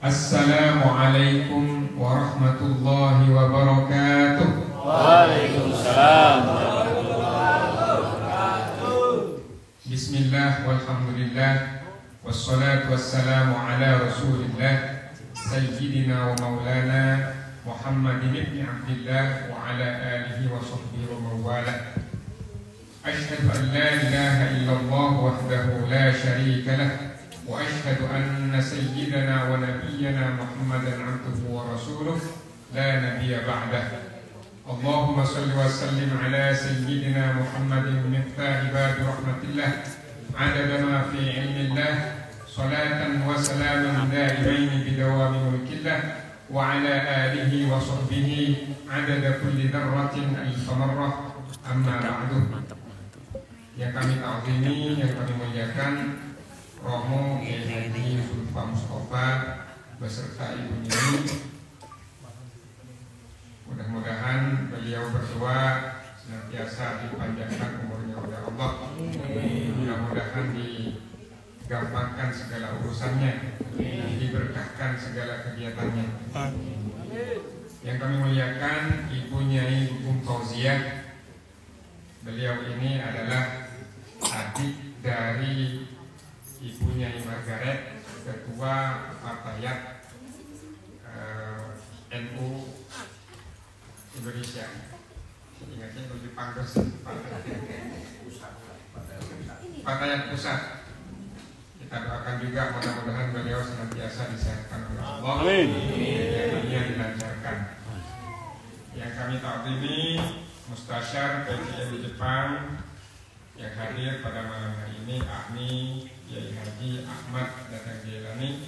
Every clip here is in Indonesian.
Assalamualaikum warahmatullahi wabarakatuh. Waalaikumsalam warahmatullahi wabarakatuh. Bismillah walhamdulillah wassalatu wassalamu ala rasulillah sayyidina wa maulana Muhammadin ibn Abdillah wa ala alihi wa sahbihi wa mawala. Ashhadu an la ilaha illallah wahdahu la syarika lah wa ashhadu anna sayyidana wa nabiyyana Muhammadan abduhu wa rasuluh la nabiyya ba'dah. Allahumma salli wa sallim ala sayyidina Muhammadin miftahi babi rahmatillah adada ma fi ilmillah salatan wa salaman daimain bidawami mulkillah wa ala alihi wa sahbihi adada kulli dharratin al-famarrah amma ba'du. Yang kami ta'zimi, yang kami muliakan Romo Kiai Haji Zulfa Mustafa beserta ibu ini, mudah-mudahan beliau berdua senantiasa dipanjangkan umurnya oleh Allah. Mudah-mudahan digampangkan segala urusannya, diberkahkan segala kegiatannya. Yang kami muliakan Ibu Nyai Gugum Fauziah. Beliau ini adalah adik dari Ibu Nyai Margaret, Ketua Fatayat NU Indonesia. Ingatnya lebih pantas Fatayat Pusat. Kita doakan juga mudah-mudahan beliau senantiasa disehatkan oleh Allah. Amin. Yang dilancarkan. Yang kami ta'zimi Mustasyar PCM di Jepang yang hadir pada malam hari ini, Ahmi Kiai Haji Ahmad Datang Jailani.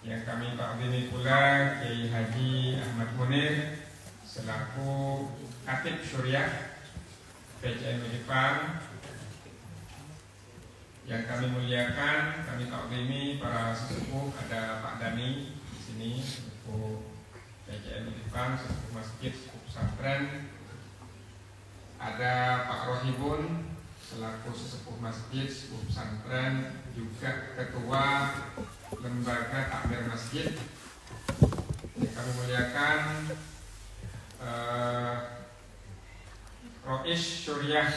Yang kami ta'zimi pula Kiai Haji Ahmad Munir selaku Khatib Syuriah PCM di Jepang. Yang kami muliakan, kami ta'zimi para sesepuh, ada Pak Dani di sini, sesepuh PCM di Jepang, sesepuh masjid, sesepuh pesantren. Ada Pak Rohibun selaku sesepuh masjid, sesepuh pesantren, juga ketua lembaga takmir masjid. Yang kami muliakan Rois Syuriah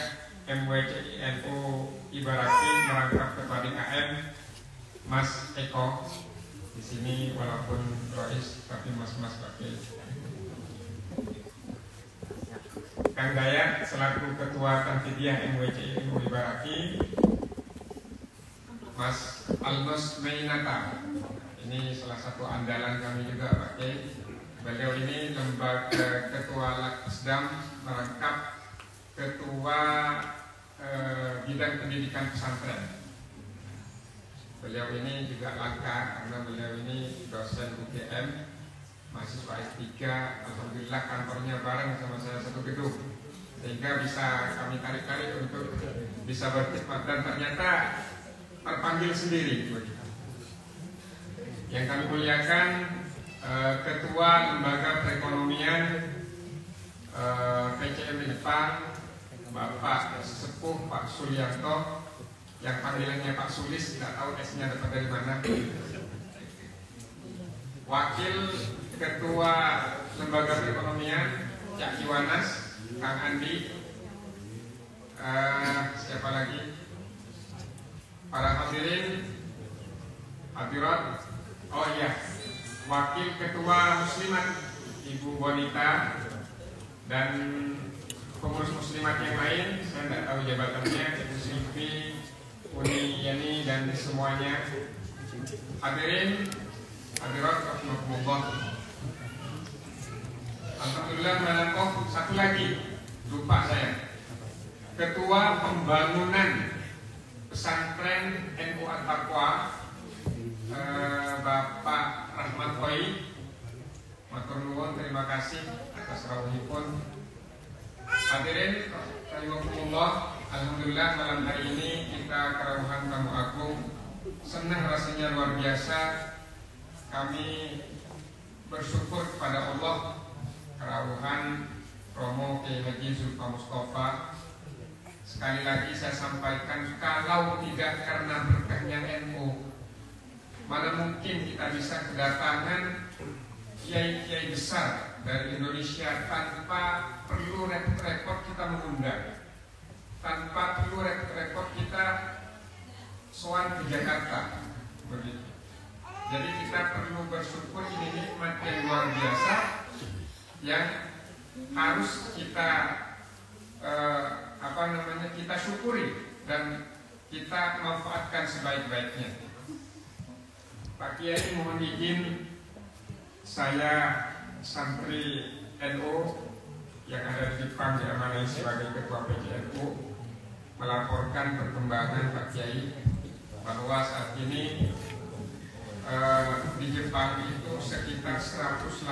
MWCI NU Ibaraki merangkap ketua DKM Mas Eko di sini, walaupun Rois tapi mas-mas pakai. Kang Dayat selaku ketua Tanfidiyah MWCI NU Ibaraki. Mas Alnos Mainata, ini salah satu andalan kami juga Pak Kiai. Beliau ini lembaga ketua Lakesdam merangkap ketua bidang pendidikan pesantren. Beliau ini juga langka karena beliau ini dosen UGM, mahasiswa S3. Alhamdulillah kantornya bareng sama saya satu gedung, sehingga bisa kami tarik-tarik untuk bisa berkhidmat dan ternyata terpanggil sendiri. Yang kami muliakan Ketua Lembaga Perekonomian PCM di Jepang, Bapak Sesepuh Pak Suryanto, yang panggilannya Pak Sulis, tidak tahu S-nya dapat dari mana. Wakil Ketua Lembaga Perekonomian Cak Iwanas, Kang Andi. Siapa lagi? Para hadirin, hadirat. Oh iya, Wakil Ketua Muslimat Ibu Bonita dan pengurus muslimat yang lain, saya tidak tahu jabatannya, Ibu Silvi, Uni Yani dan semuanya. Hadirin, hadirat, rahmatullah. Alhamdulillah, oh satu lagi lupa saya, Ketua Pembangunan Pesantren NU At-Taqwa, Bapak Rahmat Koi. Matur nuwun, terima kasih atas rawuhipun. Hadirin rahimakumullah, alhamdulillah malam hari ini kita kerawuhan tamu agung. Senang rasanya luar biasa. Kami bersyukur kepada Allah kerawuhan Romo Kiai Haji Zulfa Mustafa. Sekali lagi saya sampaikan, kalau tidak karena berkahnya NU, mana mungkin kita bisa kedatangan kiai-kiai besar dari Indonesia tanpa perlu repot-repot kita mengundang, tanpa perlu repot-repot kita soal ke Jakarta, begitu. Jadi kita perlu bersyukur, ini nikmat yang luar biasa yang harus kita kita syukuri dan kita manfaatkan sebaik-baiknya. Pak Kiai, mohon izin saya santri NU yang ada di Jepang diamanai sebagai ketua PJNU melaporkan perkembangan Pak Kiai bahwa saat ini di Jepang itu sekitar 180.000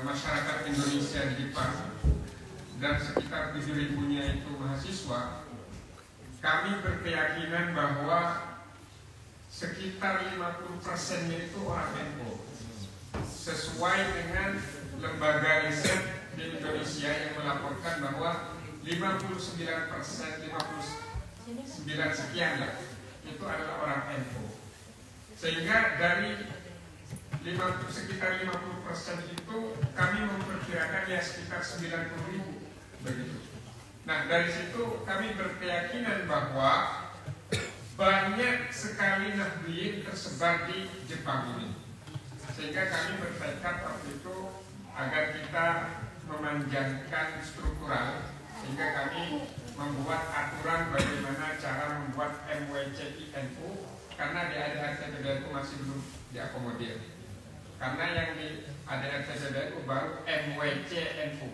masyarakat Indonesia di Jepang dan sekitar 7.000-nya itu mahasiswa. Kami berkeyakinan bahwa sekitar 50%-nya itu orang NU, sesuai dengan lembaga riset di Indonesia yang melaporkan bahwa 59%, 59 sekian lah, itu adalah orang NU. Sehingga dari sekitar 50% itu kami memperkirakan ya sekitar 90.000 begitu. Nah, dari situ kami berkeyakinan bahwa banyak sekali nahdliyin tersebar di Jepang ini, sehingga kami bertekad waktu itu agar kita memanjangkan struktural, sehingga kami membuat aturan bagaimana cara membuat MWCI NU, karena di ADRT PBNU masih belum diakomodir. Karena yang di ADRT PBNU baru MWCNU,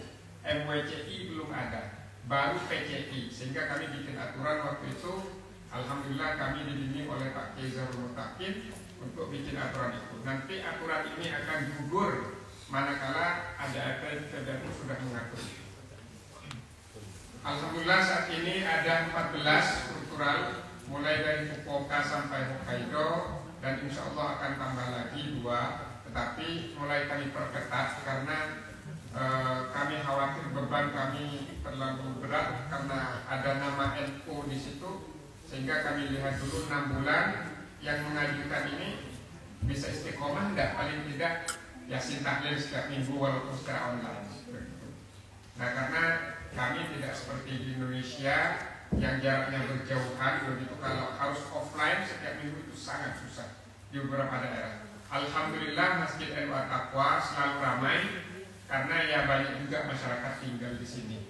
MWCI belum ada, baru PCI, sehingga kami bikin aturan waktu itu. Alhamdulillah kami dibimbing oleh Pak Kiai Zarul Mutakin untuk bikin aturan itu. Nanti aturan ini akan gugur manakala ADRT PBNU sudah mengatur. Alhamdulillah saat ini ada 14 struktural, mulai dari Fukuoka sampai Hokkaido, dan insya Allah akan tambah lagi 2. Tetapi mulai kami perketat karena kami khawatir beban kami terlalu berat karena ada nama NU di situ. Sehingga kami lihat dulu 6 bulan yang mengajukan ini bisa istiqomah enggak, paling tidak yasin tahlil setiap minggu walaupun secara online. Nah, karena kami tidak seperti di Indonesia yang jaraknya berjauhan, begitu kalau harus offline setiap minggu itu sangat susah di beberapa daerah. Alhamdulillah Masjid NU At-Taqwa selalu ramai karena ya banyak juga masyarakat tinggal di sini.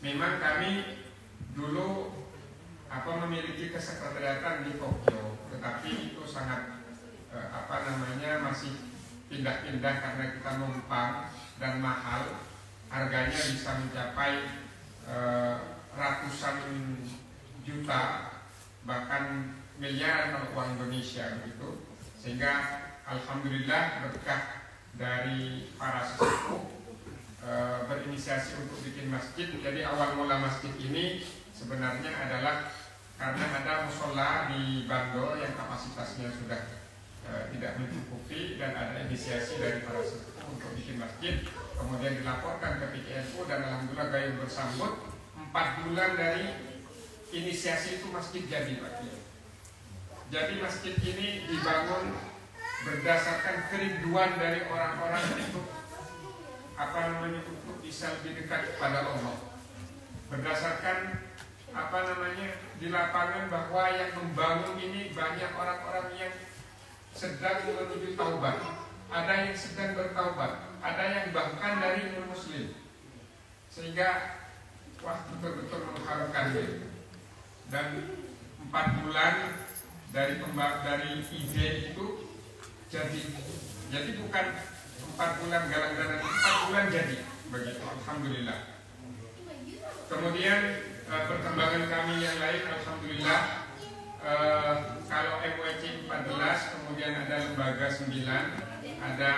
Memang kami dulu memiliki kesekretariatan di Tokyo, tetapi itu sangat masih pindah-pindah karena kita numpang dan mahal, harganya bisa mencapai ratusan juta bahkan miliaran kalau uang Indonesia begitu. Sehingga alhamdulillah berkah dari para sesepuh berinisiasi untuk bikin masjid. Jadi awal mula masjid ini sebenarnya adalah karena ada musola di Bando yang kapasitasnya sudah tidak mencukupi, dan ada inisiasi dari para sesepuh untuk bikin masjid. Kemudian dilaporkan ke PJNU dan alhamdulillah gayung bersambut. 4 bulan dari inisiasi itu masjid jadi, Pak Kiai. Jadi masjid ini dibangun berdasarkan kerinduan dari orang-orang untuk untuk bisa lebih dekat kepada Allah. Berdasarkan di lapangan bahwa yang membangun ini banyak orang-orang yang sedang menuju taubat, ada yang sedang bertaubat, ada yang bahkan dari non-muslim, sehingga betul-betul mengharukan diri. Dan 4 bulan dari ide itu jadi bukan 4 bulan galang-galang, 4 bulan jadi begitu, alhamdulillah. Kemudian perkembangan kami yang lain, alhamdulillah, kalau MWC 14, kemudian ada lembaga 9, ada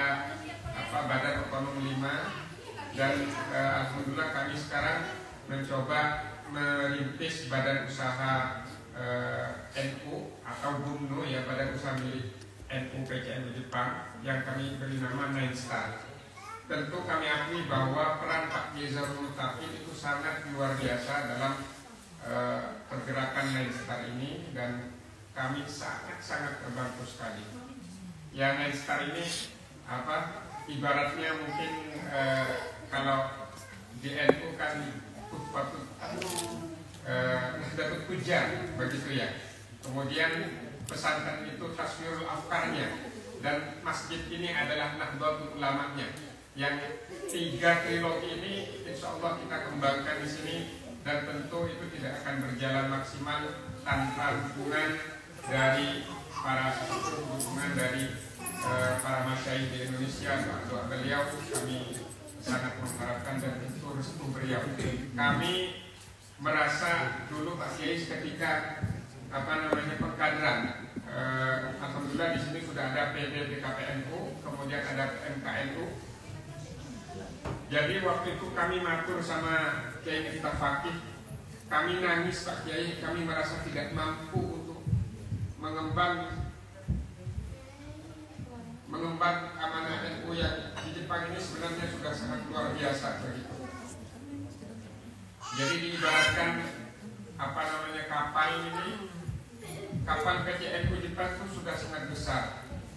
badan otonom 5, dan alhamdulillah kami sekarang mencoba merintis badan usaha NU atau BUMNU, ya, badan usaha milik NU PCNU Jepang, yang kami beri nama Nine Star. Tentu kami akui bahwa peran Pak Kiai Zarul Mutakin itu sangat luar biasa dalam pergerakan Nine Star ini, dan kami sangat terbantu sekali. Yang Nainstar ini ibaratnya mungkin kalau di NU kan Nahdlatul Hujan begitu ya. Kemudian pesantren itu tasmirul afkarnya, dan masjid ini adalah Nahdlatul Ulamanya. Yang 3 trilogi ini insya Allah kita kembangkan di sini, dan tentu itu tidak akan berjalan maksimal tanpa dukungan dari para sesepuh, dukungan dari para masyayikh di Indonesia. Doa beliau kami sangat mengharapkan, dan itu restu beliau. Kami merasa dulu Pak Kiai ketika pengkaderan, alhamdulillah di sini sudah ada PD BKPNU, kemudian ada MKNU. Jadi waktu itu kami matur sama Kiai Miftah Fakih, kami nangis Pak Kiai, kami merasa tidak mampu untuk mengemban amanah NU yang di Jepang ini sebenarnya sudah sangat luar biasa begitu. Jadi diibaratkan kapal ini, kapal PCNU Jepang itu sudah sangat besar,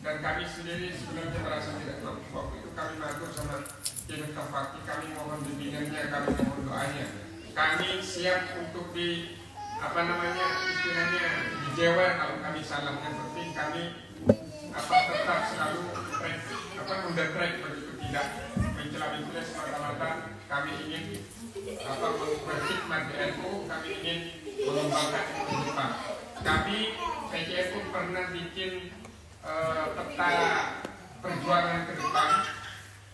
dan kami sendiri sebenarnya merasa tidak mampu. Waktu itu kami matur sama Kiai Miftah Fakih, kami mohon bimbingannya, kami mohon doanya. Kami siap untuk istilahnya dijewer kalau kami salah. Yang penting kami tetap selalu undertrack begitu, tidak mencela-mencela semata-mata. Kami ingin berkhidmat di NU, kami ingin mengembangkan di Jepang. Kami PCNU pernah bikin peta perjuangan ke depan,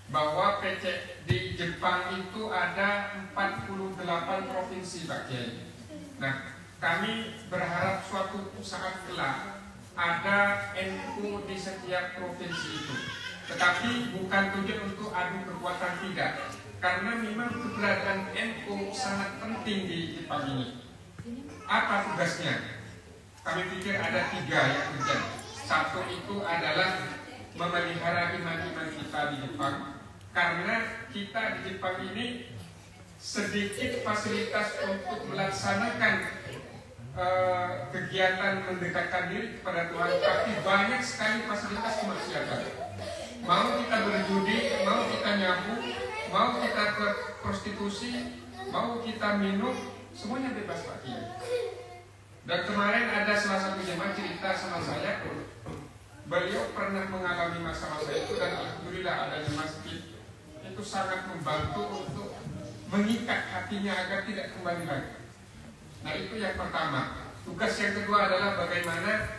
bahwa PC di Jepang itu ada 48 provinsi Pak Kiai. Nah, kami berharap suatu saat kelak ada NU di setiap provinsi itu. Tetapi bukan tujuan untuk adu kekuatan, tidak. Karena memang keberadaan NU sangat penting di Jepang ini. Apa tugasnya? Kami pikir ada 3 yang penting. Satu itu adalah memelihara iman-iman kita di Jepang. Karena kita di Jepang ini sedikit fasilitas untuk melaksanakan kegiatan mendekatkan diri kepada Tuhan, tapi banyak sekali fasilitas kemaksiatan. Mau kita berjudi, mau kita nyabu, mau kita ke prostitusi, mau kita minum, semuanya bebas Pak Kiai. Dan kemarin ada salah satu jemaah cerita sama saya, beliau pernah mengalami masa-masa itu, dan alhamdulillah adanya masjid itu sangat membantu untuk mengikat hatinya agar tidak kembali lagi. Nah, itu yang pertama. Tugas yang kedua adalah bagaimana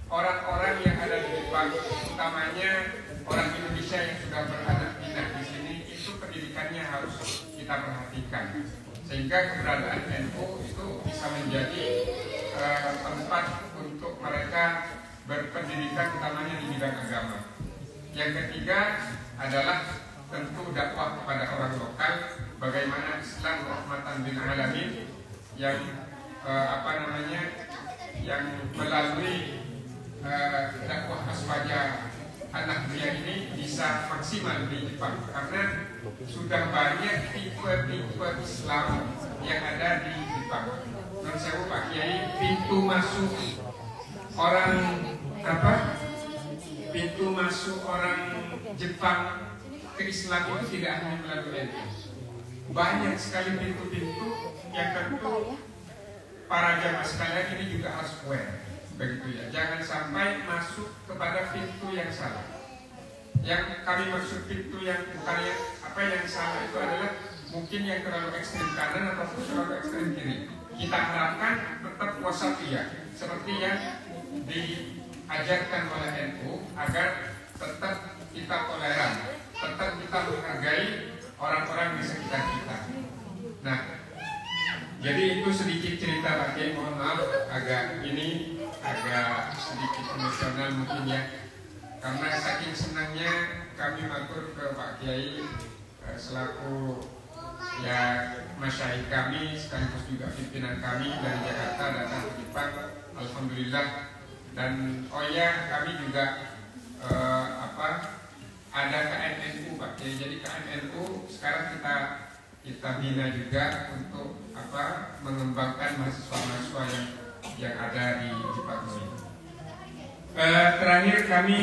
orang-orang yang ada di Jepang, utamanya orang Indonesia yang sudah beranak pinak di sini, itu pendidikannya harus kita perhatikan, sehingga keberadaan NU itu bisa menjadi tempat untuk mereka berpendidikan, utamanya di bidang agama. Yang ketiga adalah tentu dakwah kepada orang lokal, bagaimana Islam rahmatan lil alamin yang yang melalui dakwah aswaja anak dia ini bisa maksimal di Jepang, karena sudah banyak tipe-tipe Islam yang ada di Jepang. Dan saya Pak Kiai, pintu masuk orang Jepang ke Islam itu tidak hanya melalui NU. Banyak sekali pintu-pintu yang tentu para jamaah sekalian ini juga harus aware, begitu ya. Jangan sampai masuk kepada pintu yang salah. Yang kami maksud pintu yang bukan yang salah itu adalah mungkin yang terlalu ekstrem kanan ataupun terlalu ekstrem kiri. Kita harapkan tetap wasatiyah, seperti yang diajarkan oleh NU, agar tetap kita toleran, tetap kita menghargai orang-orang di sekitar kita. Nah, jadi itu sedikit cerita Pak Kiai, mohon maaf agak sedikit emosional mungkin ya, karena saking senangnya kami matur ke Pak Kiai selaku ya masyayikh kami, sekaligus juga pimpinan kami dari Jakarta datang ke Jepang, alhamdulillah. Dan kami juga ada KNNU Pak Kiai. Jadi KNNU sekarang kita bina juga untuk mengembangkan mahasiswa-mahasiswa yang ada di Jepang ini. Terakhir kami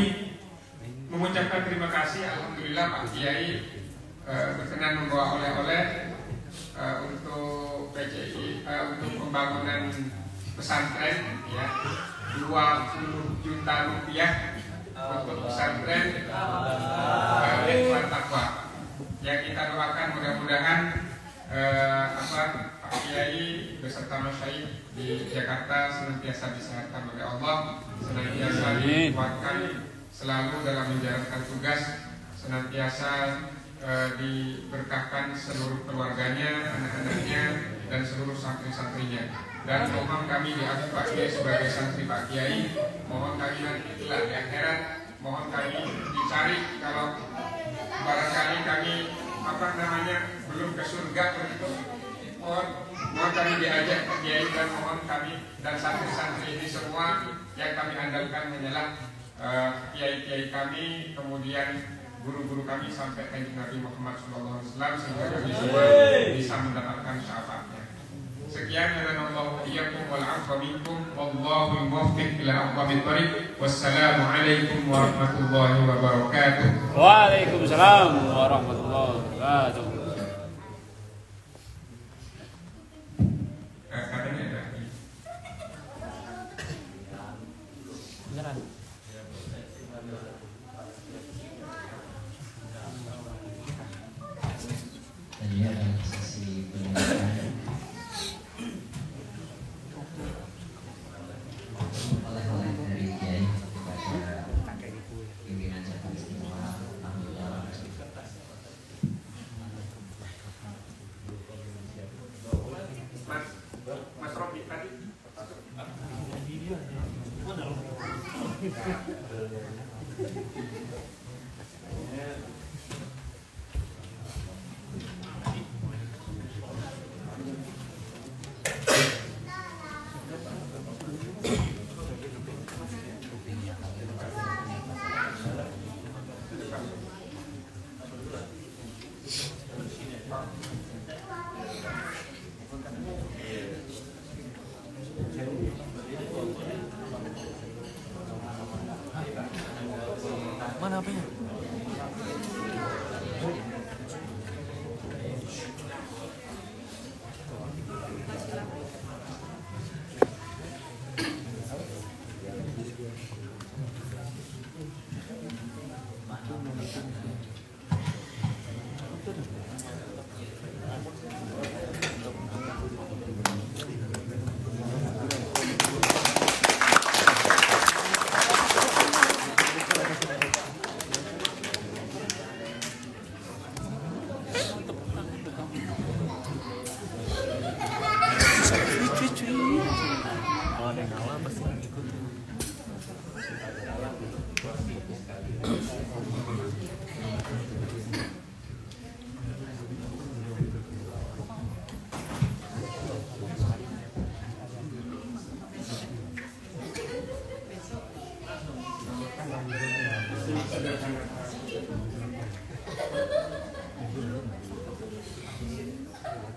mengucapkan terima kasih, alhamdulillah Pak Kiai berkenan membawa oleh-oleh untuk PCI, untuk pembangunan pesantren, ya, 20 juta rupiah untuk pesantren Ikhwan Taqwa. Ya, kita doakan mudah-mudahan Pak Kiai beserta masyayikh di Jakarta senantiasa disehatkan oleh Allah, senantiasa dikuatkan selalu dalam menjalankan tugas, senantiasa diberkahkan seluruh keluarganya, anak-anaknya, dan seluruh santri-santrinya. Dan mohon kami diakui Pak Kiai sebagai santri Pak Kiai, mohon kami nanti kelak di akhirat, mohon kami dicari kalau barangkali kami belum ke surga begitu. Mohon kami diajak ke Kiai, dan mohon kami dan santri-santri ini semua yang kami andalkan hanyalah kiai-kiai kami, kemudian guru-guru kami sampai kanjeng Nabi Muhammad SAW, sehingga kami semua bisa mendapatkan syafaatnya. Sekian, hadanallahu iyyakum wal 'afwa minkum wallahu muwaffiq ila aqwamit thoriq. Wassalamualaikum warahmatullahi wabarakatuh. Waalaikumsalam warahmatullahi wabarakatuh. Katanya ada. Beneran. Tadi ada sesi penyampaian oleh-oleh dari Kiai kepada pimpinan Jabatan Istimewa Alhamdulillah. Mas Robi tadi. Mana apanya?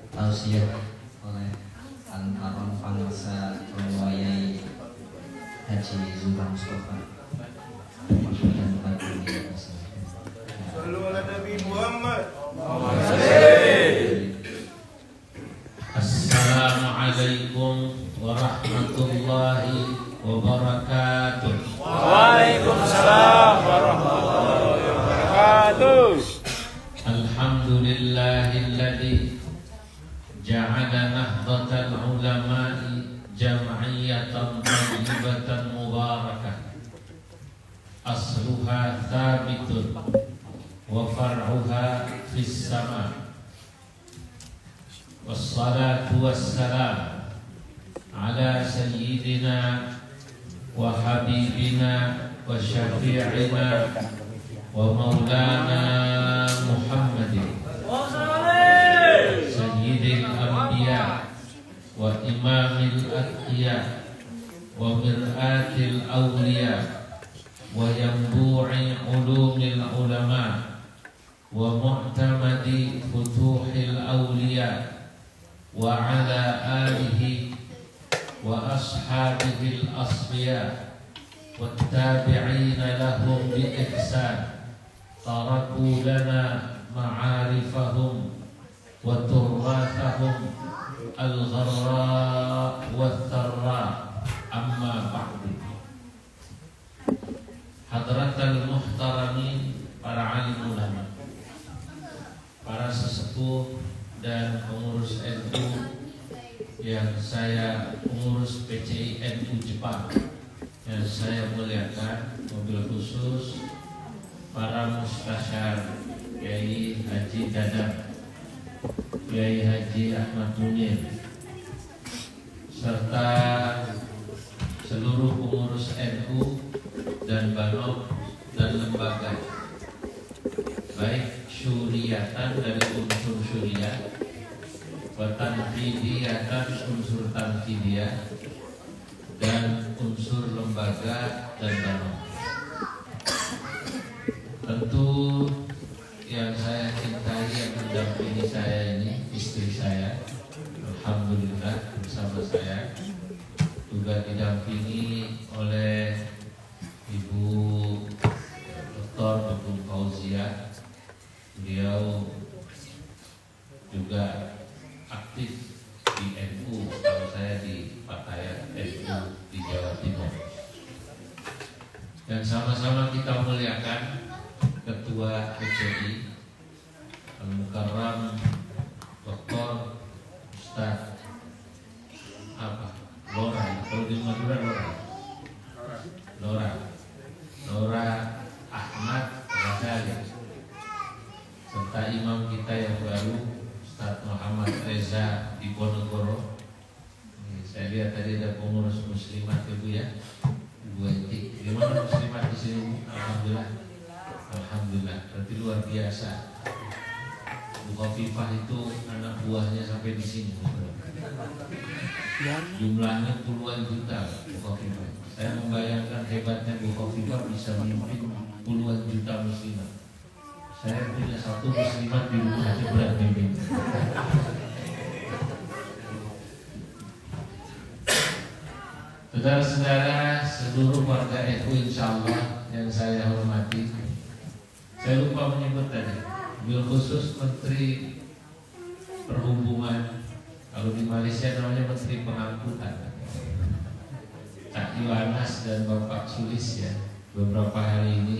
Tausiah oleh Antaron Pangsa Royai Haji Zuhra Mustafa dan Pak Kiai. Sallu ala Nabi Muhammad. Assalamualaikum warahmatullahi wabarakatuh. Waalaikumsalam warahmatullahi wabarakatuh. Alhamdulillahilladzi ja'ala nahdhatal ulama'i jam'iyatan thayyibatan mubarakah. Asluha thabitun wa far'uha fis sama'. Wassalatu wassalam ala sayyidina wa habibina wa syafi'ina wa maulana Muhammadin sayyidil anbiya wa imamil atqiya wa mir'atil awliya wa yanbu'i ulumil ulama wa mu'tamadi futuhil awliya wa ala alihi wa ashabihil asfiya wa wa turwathahum al-gharra wa-tharra, amma ba'du. Hadratal muhtaramin, para alim ulama, para sesepuh dan pengurus NU yang saya pengurus PCI NU Jepang yang saya muliakan, mobil khusus para mustasyar Kiai Haji Dadang, Kiai Haji Ahmad Munir, serta seluruh pengurus NU dan Banok dan lembaga, baik syuriatan dari unsur syuriah, tanfidiyatan unsur tanfidiyah, dan unsur lembaga dan Banok. Tentu yang saya cintai, yang mendampingi saya ini istri saya, alhamdulillah bersama saya, juga didampingi oleh Ibu Dr. Dr. Fauzia. Beliau juga aktif di NU, kalau saya di Pataya NU di Jawa Timur. Dan sama-sama kita muliakan Ketua PCI Al-Mukarram Dr. Ustaz Lora, kalau di Madura Lora Ahmad Ghazali, serta imam kita yang baru Ustaz Muhammad Reza di Ponorogo. Saya lihat tadi ada pengurus muslimat Ibu ya, Ibu Eti. Gimana muslimat di sini? Alhamdulillah, berarti luar biasa. Bu Khofifah itu anak buahnya sampai di sini. Jumlahnya puluhan juta Bu Khofifah. Saya membayangkan hebatnya Bu Khofifah bisa memimpin puluhan juta muslimat. Saya punya satu muslimat di rumah aja berat mimpin. Saudara-saudara seluruh warga NU insyaallah yang saya hormati, saya lupa menyebut tadi, bil khusus Menteri Perhubungan, kalau di Malaysia namanya Menteri Pengangkutan, Cak Yohanas dan Bapak Sulis ya, beberapa hari ini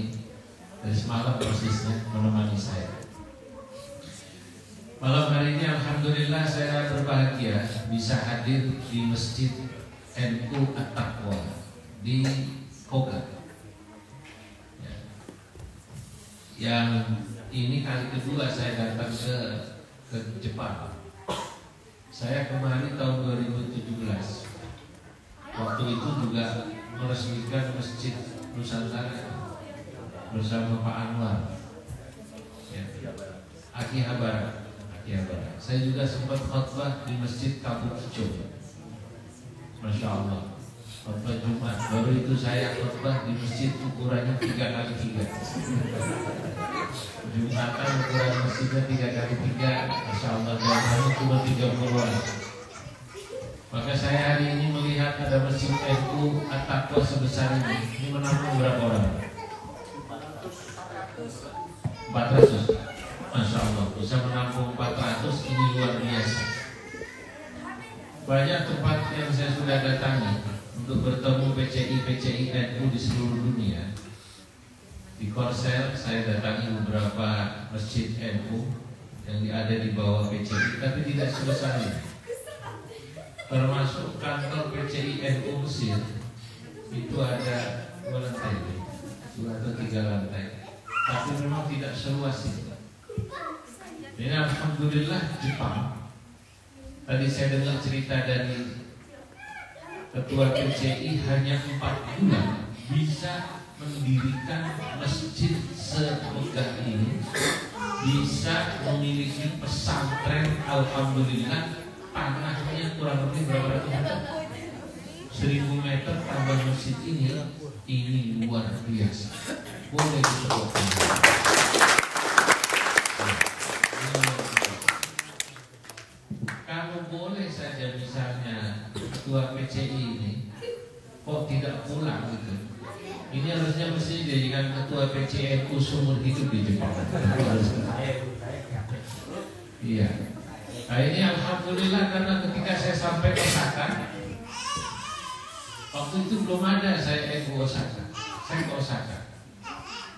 dari semalam persisnya menemani saya. Malam hari ini alhamdulillah saya berbahagia bisa hadir di Masjid NU At-Taqwa di Koga. Yang ini kali kedua saya datang ke Jepang. Saya kemarin tahun 2017. Waktu itu juga meresmikan Masjid Nusantara bersama Pak Anwar, ya, Akihabara. Saya juga sempat khutbah di Masjid Kabukicho, Masya Allah, khutbah Jumat. Baru itu saya khutbah di masjid ukurannya 3x3. Jumatan ukuran masjidnya 3x3, Masya Allah, dan hanya cuma 30-an. Maka saya hari ini melihat ada Masjid NU At-Taqwa sebesar ini. Ini menampung berapa orang? 400. Masya Allah, bisa menampung 400, ini luar biasa. Banyak tempat yang saya sudah datangi untuk bertemu PCI NU di seluruh dunia. Di Korsel saya datangi beberapa masjid NU yang ada di bawah PCI, tapi tidak sebesar ini. Termasuk kantor PCI NU Mesir, itu ada 2 lantai, 2 atau 3 lantai, tapi memang tidak seluas itu. Ini alhamdulillah Jepang. Tadi saya dengar cerita dari Ketua PCI hanya 4 bulan bisa mendirikan masjid semegah ini, bisa memiliki pesantren. Alhamdulillah, tanahnya kurang lebih berapa ratus meter? 1000 meter tambah masjid ini luar biasa. Boleh disebutkan. Kalau boleh saja misalnya Ketua PCI ini kok tidak pulang gitu, ini harusnya mesti dijadikan Ketua PCI seumur hidup di Jepang. Iya, Nah ini alhamdulillah karena ketika saya sampai Osaka, waktu itu belum ada saya ke Osaka. Saya ke Osaka.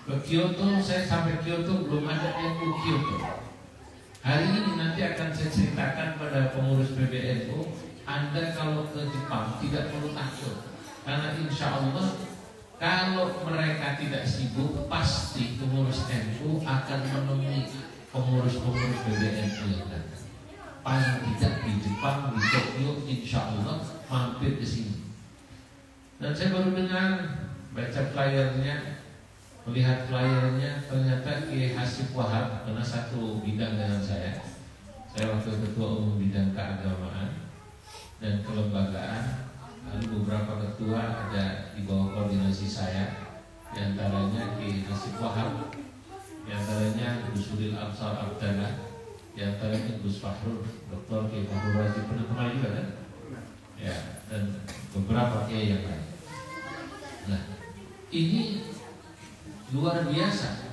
Ke Kyoto, saya sampai Kyoto belum ada NU Kyoto. Hari ini nanti akan saya ceritakan pada pengurus PBNU, Anda kalau ke Jepang tidak perlu takut, karena insya Allah kalau mereka tidak sibuk, pasti pengurus NU akan menemui pengurus-pengurus PBNU yang datang. Paling tidak di Jepang, di Tokyo, insya Allah mampir ke sini. Dan saya baru dengar, baca flyernya, melihat flyernya, ternyata Kiai Hasib Wahab karena satu bidang dengan saya. Saya waktu ketua umum bidang keagamaan dan kelembagaan. Lalu beberapa ketua ada di bawah koordinasi saya, diantaranya Kiai Hasib Wahab, diantaranya Gus Suril Absar Abdallah, diantaranya Gus Fahrul, Dr. Kiai Fahrul Razi, pernah kemarin juga kan? Ya, dan beberapa kiai yang lain. Nah, ini luar biasa.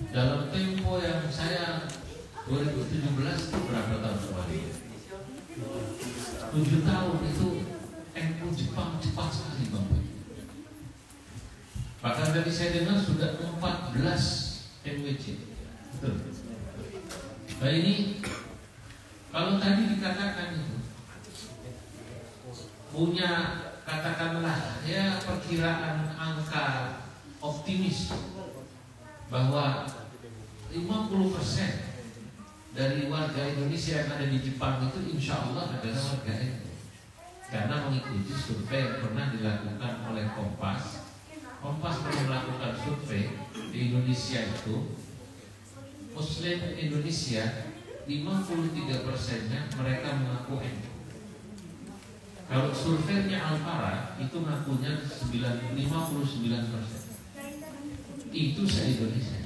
Dalam tempo yang saya 2017 itu berapa tahun kemarin? 7 tahun itu NU Jepang cepat sekali Bang. Bahkan tadi saya dengar sudah 14 NWC. Betul. Nah ini kalau tadi dikatakan itu punya katakanlah ya perkiraan angka optimis bahwa 50% dari warga Indonesia yang ada di Jepang itu insya Allah adalah warga NU, karena mengikuti survei yang pernah dilakukan oleh Kompas. Kompas pernah melakukan survei di Indonesia itu, Muslim Indonesia 53%-nya mereka mengaku NU. Kalau surveinya Alfara itu ngakunya 59%. Itu se-Indonesia.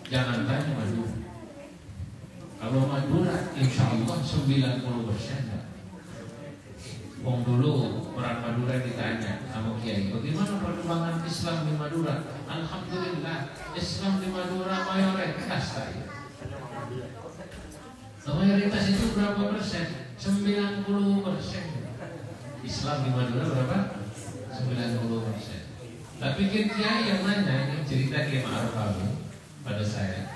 Jangan tanya Madura. Kalau Madura insya Allah 90%. Wong dulu orang Madura ditanya sama Kiai, bagaimana perkembangan Islam di Madura? Alhamdulillah, Islam di Madura mayoritas saya. Mayoritas itu berapa persen? 90%. Islam di Madura berapa? 90%. Tapi Kiai yang nanya, ini cerita Kiai Ma'ruf Amin pada saya.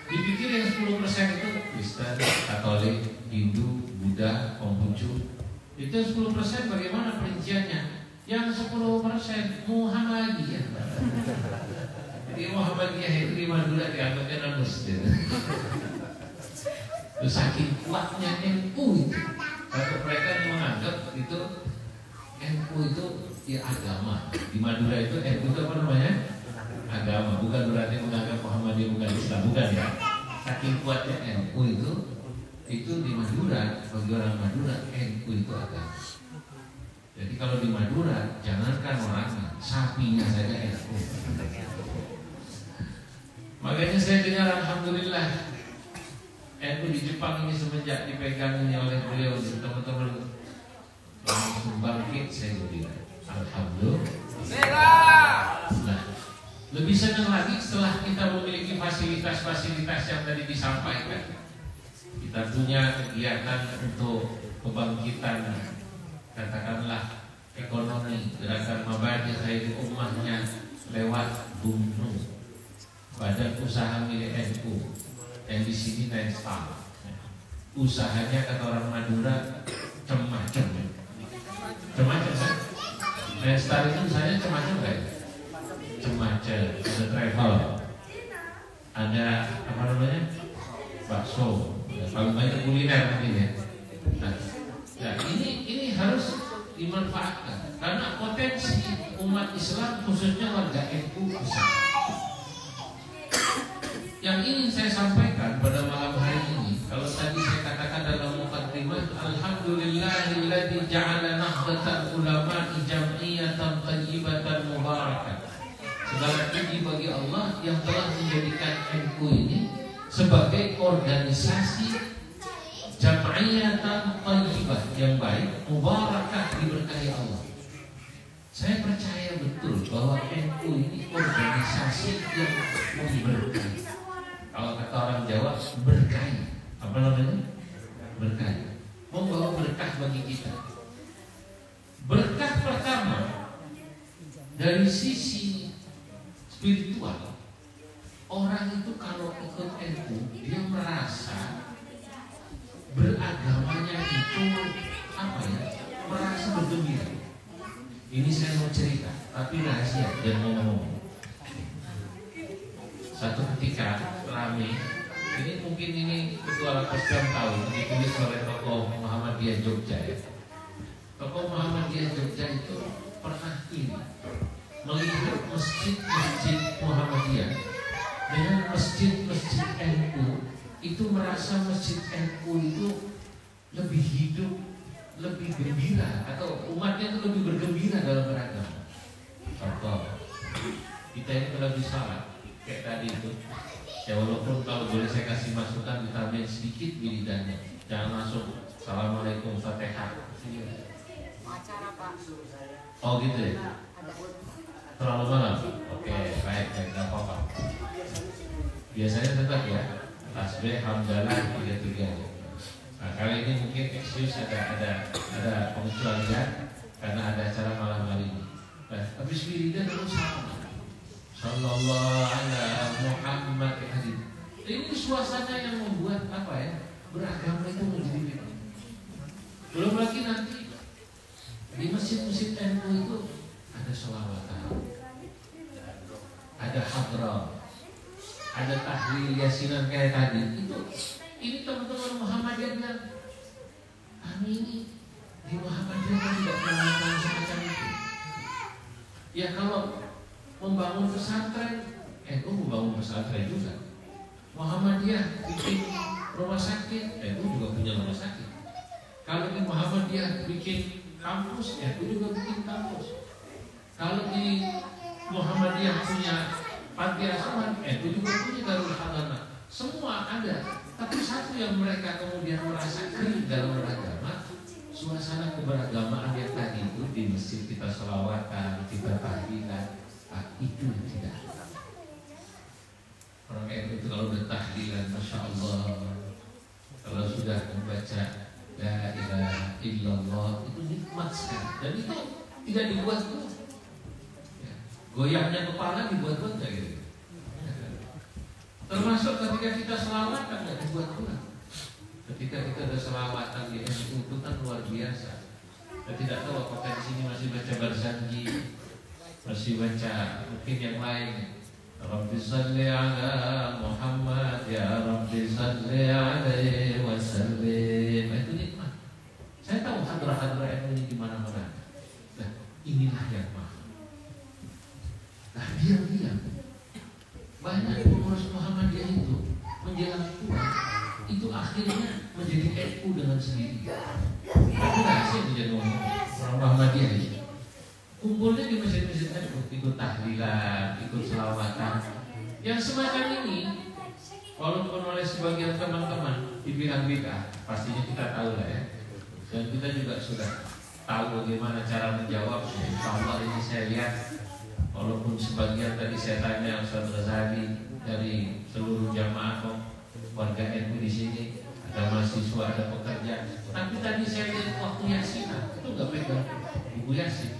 Dipikir yang 10% itu Kristen, Katolik, Hindu, Buddha, Konghucu. Itu 10% bagaimana perinciannya? Yang 10% Muhammadiyah. Jadi Muhammadiyah itu di Madura dianggapnya non-Muslim. Itu saking kuatnya NU itu. Kalau mereka menganggap itu NU itu ya agama. Di Madura itu NU itu apa namanya? Agama. Bukan berarti menganggap Muhammadiyah bukan Islam, bukan ya. Saking kuatnya NU itu di Madura, bagi orang Madura NU itu agama. Jadi kalau di Madura jangankan orangnya, sapinya saja NU. Makanya saya dengar alhamdulillah NU di Jepang ini semenjak dipegang oleh beliau, teman-teman langsung bangkit. Saya bilang alhamdulillah. Nah, lebih senang lagi setelah kita memiliki fasilitas-fasilitas yang tadi disampaikan. Kita punya kegiatan untuk kebangkitan, katakanlah ekonomi, gerakan Mabadi Khairi Ummahnya lewat BUMNU, Badan Usaha Milik NU, yang di sini Nenstal. Usahanya kata orang Madura macam-macam. Macam-macam kan? Nenstal itu usahanya macam-macam kan? Macam-macam. Ada travel, ada apa namanya? Bakso. Paling banyak kuliner mungkin ya. Nah, ya ini harus dimanfaatkan karena potensi umat Islam khususnya warga NU besar. Yang ingin saya sampaikan pada malam hari ini, kalau tadi saya katakan dalam muqaddimah, alhamdulillahilladzi ja'ala nahdlatal ulama'i jam'iyatan thayyibatan mubarakah. Segala puji bagi Allah yang telah menjadikan NU ini sebagai organisasi jam'iyatan thayyibah yang baik, mubarakah, diberkahi Allah. Saya percaya betul bahwa NU ini organisasi yang memberkahi. Kalau kata orang Jawa, berkahi. Apa namanya? Dari sisi spiritual, orang itu kalau ikut NU dia merasa beragamanya itu apa ya? Merasa bergembira. Ini saya mau cerita, tapi rahasia dan ngomong. Satu ketika rame, ini mungkin ini Ketua Lakoskam tahu, ditulis oleh tokoh Muhammadiyah Jogja ya. Tokoh Muhammadiyah Jogja itu pernah ini melihat masjid-masjid Muhammadiyah dengan masjid-masjid NU, itu merasa masjid NU itu lebih hidup, lebih gembira, atau umatnya itu lebih bergembira dalam beragama. Contoh, kita ini kalau di salat kayak tadi itu, ya walaupun kalau boleh saya kasih masukan ditambahin sedikit wiridannya, jangan langsung Assalamualaikum Fatihah. Oh gitu ya? Terlalu malam? Oke, baik, nggak apa-apa. Biasanya tetap ya, tasbih, hamdalah, 3-3 aja. Nah kali ini mungkin excuse ada pengecualian karena ada acara malam hari ini. Nah, habis wiridan itu sama. Sallallahu ala Muhammad hadid. Ini suasana yang membuat apa ya? Beragama itu menjadi beda. Belum lagi nanti di masjid-masjid NU itu ada sholawatan, ada hadrah, ada tahlil yasinan kayak tadi. Ini teman-teman Muhammadiyah bilang, kami ini di Muhammadiyah kan tidak melakukan semacam itu. Ya kalau membangun pesantren, NU membangun pesantren juga. Muhammadiyah bikin rumah sakit, NU juga punya rumah sakit. Kalau di Muhammadiyah bikin kampus, NU juga bikin kampus. Kalau di Muhammadiyah punya panti asuhan, NU juga punya Darul Hadanah. Semua ada, tapi satu yang mereka kemudian merasakan dalam beragama, suasana keberagamaan yang tadi itu di masjid kita sholawatan, kita tahlilan. Itu tidak. Orang NU itu kalau udah tahlilan, masya Allah, kalau sudah membaca la ilaha illallah, itu nikmat sekali. Dan itu tidak dibuat-buat. Ya. Goyangnya kepala dibuat-buat nggak gitu? Termasuk ketika kita selawatan nggak dibuat-buat. Ketika kita ada selawatan di NU itu kan luar biasa. Saya tidak tahu apakah di sini masih baca Barzanji, masih baca mungkin yang lain. Rabbi salli ala Muhammad, ya Rabbi salli alaihi wasallim. Itu nikmat. Saya tahu hadrah-hadrah ini di mana-mana. Nah, inilah yang mahal. Nah, diam-diam banyak pengurus Muhammadiyah itu menjelang tua itu akhirnya menjadi NU dengan sendiri. Tapi rahasia menjadi orang Muhammadiyah ini. Kumpulnya di masjid-masjid NU, ikut tahlilan, ikut selawatan. Yang semacam ini, walaupun oleh sebagian teman-teman dibilang bid'ah, pastinya kita tahu lah ya. Dan kita juga sudah tahu bagaimana cara menjawabnya. Insya Allah ini saya lihat, walaupun sebagian tadi saya tanya Ustaz Ghazali dari seluruh jamaah warga NU di sini, ada mahasiswa, ada pekerja. Tapi tadi saya lihat waktu yasinan itu nggak pegang buku yasin.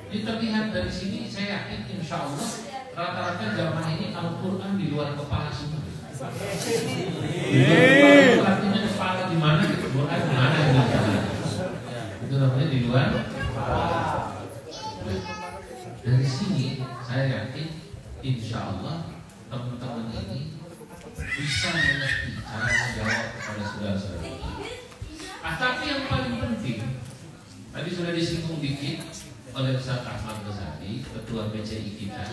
Ini terlihat dari sini, saya yakin insya Allah rata-rata jamaah ini Al-Quran di luar kepala semua. Artinya kepala di mana, Quran di mana? Itu namanya di luar. Dari sini saya yakin insya Allah teman-teman ini bisa mengerti cara menjawab kepada saudara-saudara. Tapi yang paling penting, tadi sudah disinggung dikit oleh Ustaz Ahmad Ghazali, ketua BCI kita.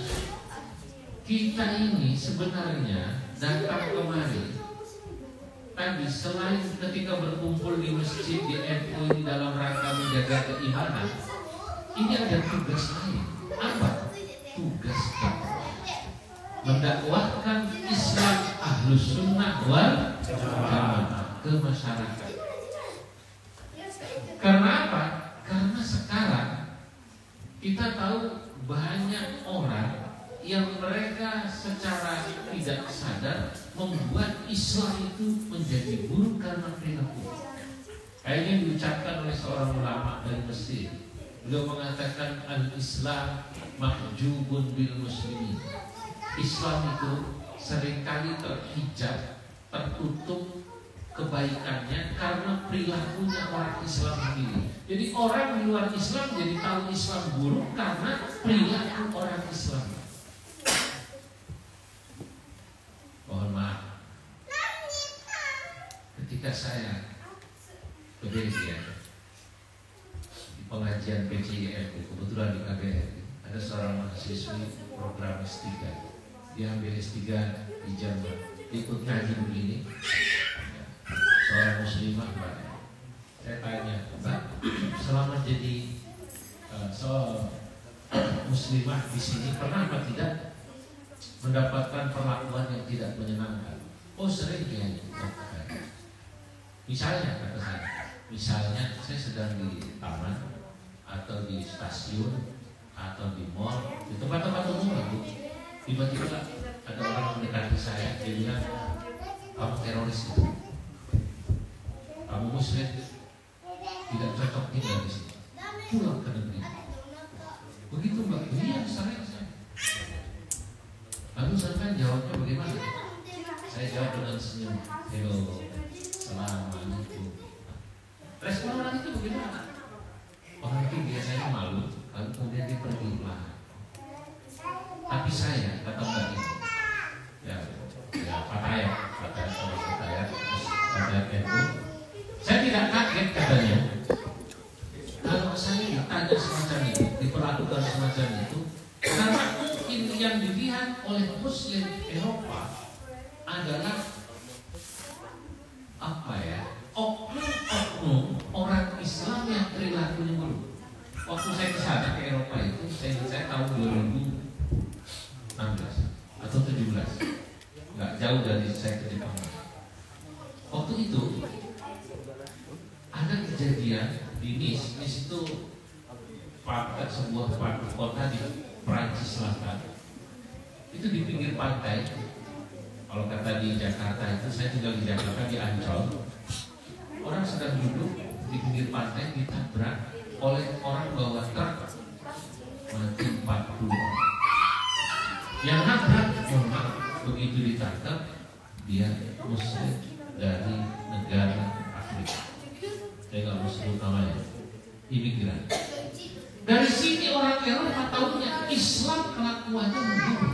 Kita ini sebenarnya datang kemari tadi selain ketika berkumpul di masjid di NU ini dalam rangka menjaga keimanan, ini ada tugas lain. Apa? Tugas dakwah. Mendakwahkan Islam Ahlus Sunnah wal Jamaah ke masyarakat. Karena apa? Karena sekarang kita tahu banyak orang yang mereka secara tidak sadar membuat Islam itu menjadi buruk karena perilaku. Kayaknya diucapkan oleh seorang ulama dari Mesir. Beliau mengatakan al-Islam mahjubun bil muslimin. Islam itu seringkali terhijab, tertutup kebaikannya karena perilakunya orang Islam sendiri. Jadi orang di luar Islam jadi tahu Islam buruk karena perilaku orang Islam. Mohon maaf, ketika saya ke Belgia di pengajian PCIF, kebetulan di KBRI ada seorang mahasiswi program S3, dia ambil S3 di Jerman, ikut ngaji begini. Seorang muslimah, Mbak, saya tanya, Mbak, selama jadi seorang muslimah di sini pernah apa tidak mendapatkan perlakuan yang tidak menyenangkan? Oh, sering ya. Misalnya, kata saya, misalnya saya sedang di taman atau di stasiun atau di mall, di tempat-tempat umum lah, Bu. Tiba-tiba ada orang mendekati saya, dia bilang, kamu teroris itu, kamu muslim, tidak cocok tinggal di sini, pulang ke negeri. Begitu Mbak, iya sering saya. Lalu saya jawabnya bagaimana? Saya jawab dengan senyum, hello, assalamualaikum. Respon orang itu bagaimana? Orang itu biasanya malu, lalu kemudian dia pergi pelan. Tapi saya, kata Mbak ini, ya Fatayat, itu, saya tidak kaget katanya. Kalau saya ditanya semacam itu, diperlakukan semacam itu, karena mungkin yang dilihat oleh Muslim Eropa adalah apa ya? Oknum orang Islam yang perilakunya buruk. Waktu saya ke sana ke Eropa itu, saya tahun 2016 atau 17, nggak jauh dari saya ke Jepang. Waktu itu ada kejadian di Nice itu sebuah kota di Prancis Selatan. Itu di pinggir pantai. Kalau kata di Jakarta itu, saya tinggal di Jakarta di Ancol. Orang sedang duduk di pinggir pantai ditabrak oleh orang bawa truk, mati 40 orang. Yang nabrak, begitu ditangkap, dia Muslim dari negara Afrika. Saya nggak mau sebut namanya, imigran. Dari sini orang Eropa tahunya Islam kelakuannya membunuh.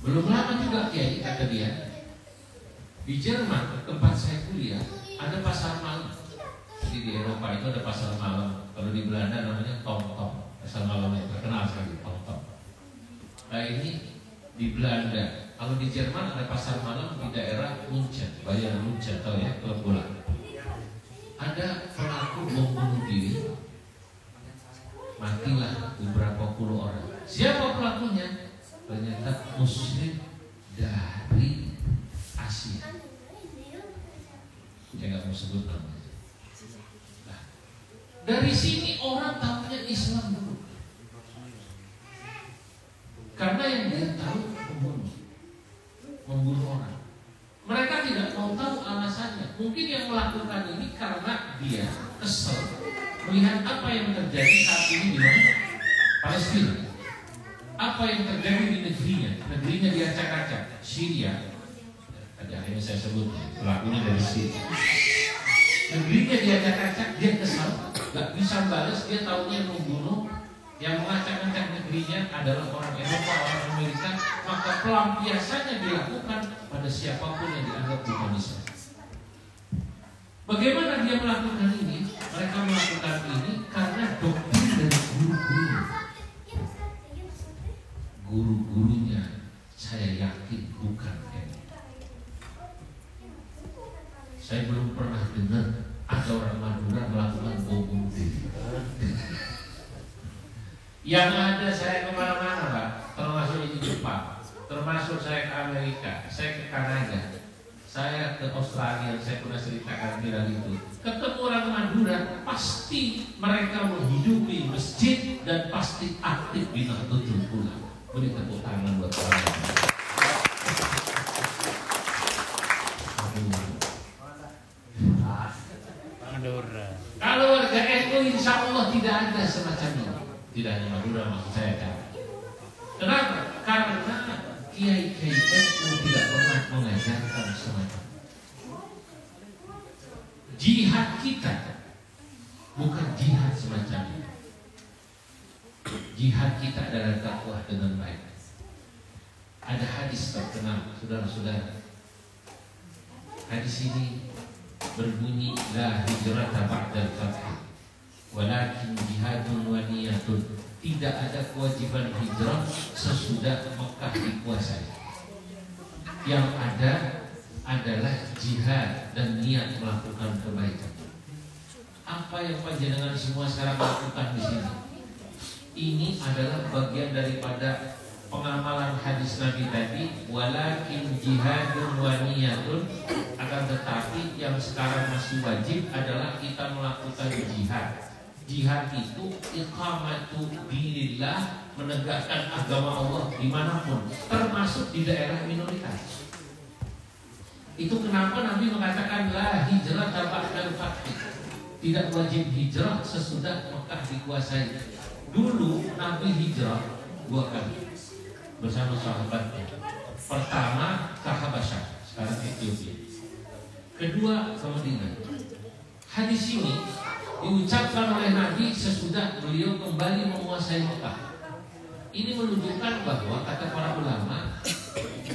Belum lama juga Kiai, kata dia, di Jerman tempat saya kuliah ada pasar malam. Jadi di Eropa itu ada pasar malam. Kalau di Belanda namanya tong-tong. Pasar malam yang terkenal sekali, tong-tong. Nah ini di Belanda. Kalau di Jerman ada pasar malam di daerah Munchen, Bayern Munchen, tahu ya, klub bola. Ada pelaku bom bunuh diri, matilah beberapa puluh orang. Siapa pelakunya? Ternyata Muslim dari Asia. Saya nggak mau sebut namanya. Nah, dari sini orang tahunya Islam dulu, karena yang dia tahu membunuh orang. Mereka tidak mau tahu alasannya. Mungkin yang melakukan ini karena dia kesel melihat apa yang terjadi saat ini di mana? Palestina. Apa yang terjadi di negerinya diacak-acak. Syria. Akhirnya saya sebut pelakunya dari Syria. Negerinya diacak-acak, dia kesal, gak bisa balas, dia tahunya membunuh. Yang mengacak-acak negerinya adalah orang Eropa, orang Amerika. Maka pelampiasannya dilakukan pada siapapun yang dianggap bukan Islam. Bagaimana dia melakukan ini? Mereka melakukan ini karena doktrin dari guru-gurunya. Guru-gurunya saya yakin bukan ini. Saya belum pernah dengar ada orang Madura melakukan bom bunuh diri. Yang ada saya kemana-mana Pak, termasuk di Jepang, termasuk saya ke Amerika, saya ke Kanada, saya ke Australia, saya pernah ceritakan bilang itu. Ketemu orang Madura, pasti mereka menghidupi masjid dan pasti aktif di Nahdlatul Ulama. Beri tepuk tangan buat orang Madura. tidak ada semacam ini. Tidak hanya Madura maksud saya kan. Kenapa? Karena kiai-kiai NU tidak pernah mengajarkan semacam. Jihad kita bukan jihad semacam ini. Jihad kita adalah dakwah dengan baik. Ada hadis terkenal, saudara-saudara. Hadis ini berbunyi la hijrata ba'dal fath walakin jihadun wa niyatun. Tidak ada kewajiban hijrah sesudah Mekah dikuasai. Yang ada adalah jihad dan niat melakukan kebaikan. Apa yang panjenengan semua sekarang lakukan di sini? Ini adalah bagian daripada pengamalan hadis Nabi tadi, walakin jihadun wa niyatun. Akan tetapi yang sekarang masih wajib adalah kita melakukan jihad. Jihad itu iqamatu dinillah, menegakkan agama Allah dimanapun, termasuk di daerah minoritas. Itu kenapa Nabi mengatakan la hijrah ba'dal fath. Tidak wajib hijrah sesudah Mekah dikuasai. Dulu Nabi hijrah 2 kali bersama sahabatnya. Pertama ke Habasyah, sekarang Ethiopia. Kedua ke Madinah. Hadis ini diucapkan oleh Nabi sesudah beliau kembali menguasai Mekah. Ini menunjukkan bahwa kata para ulama,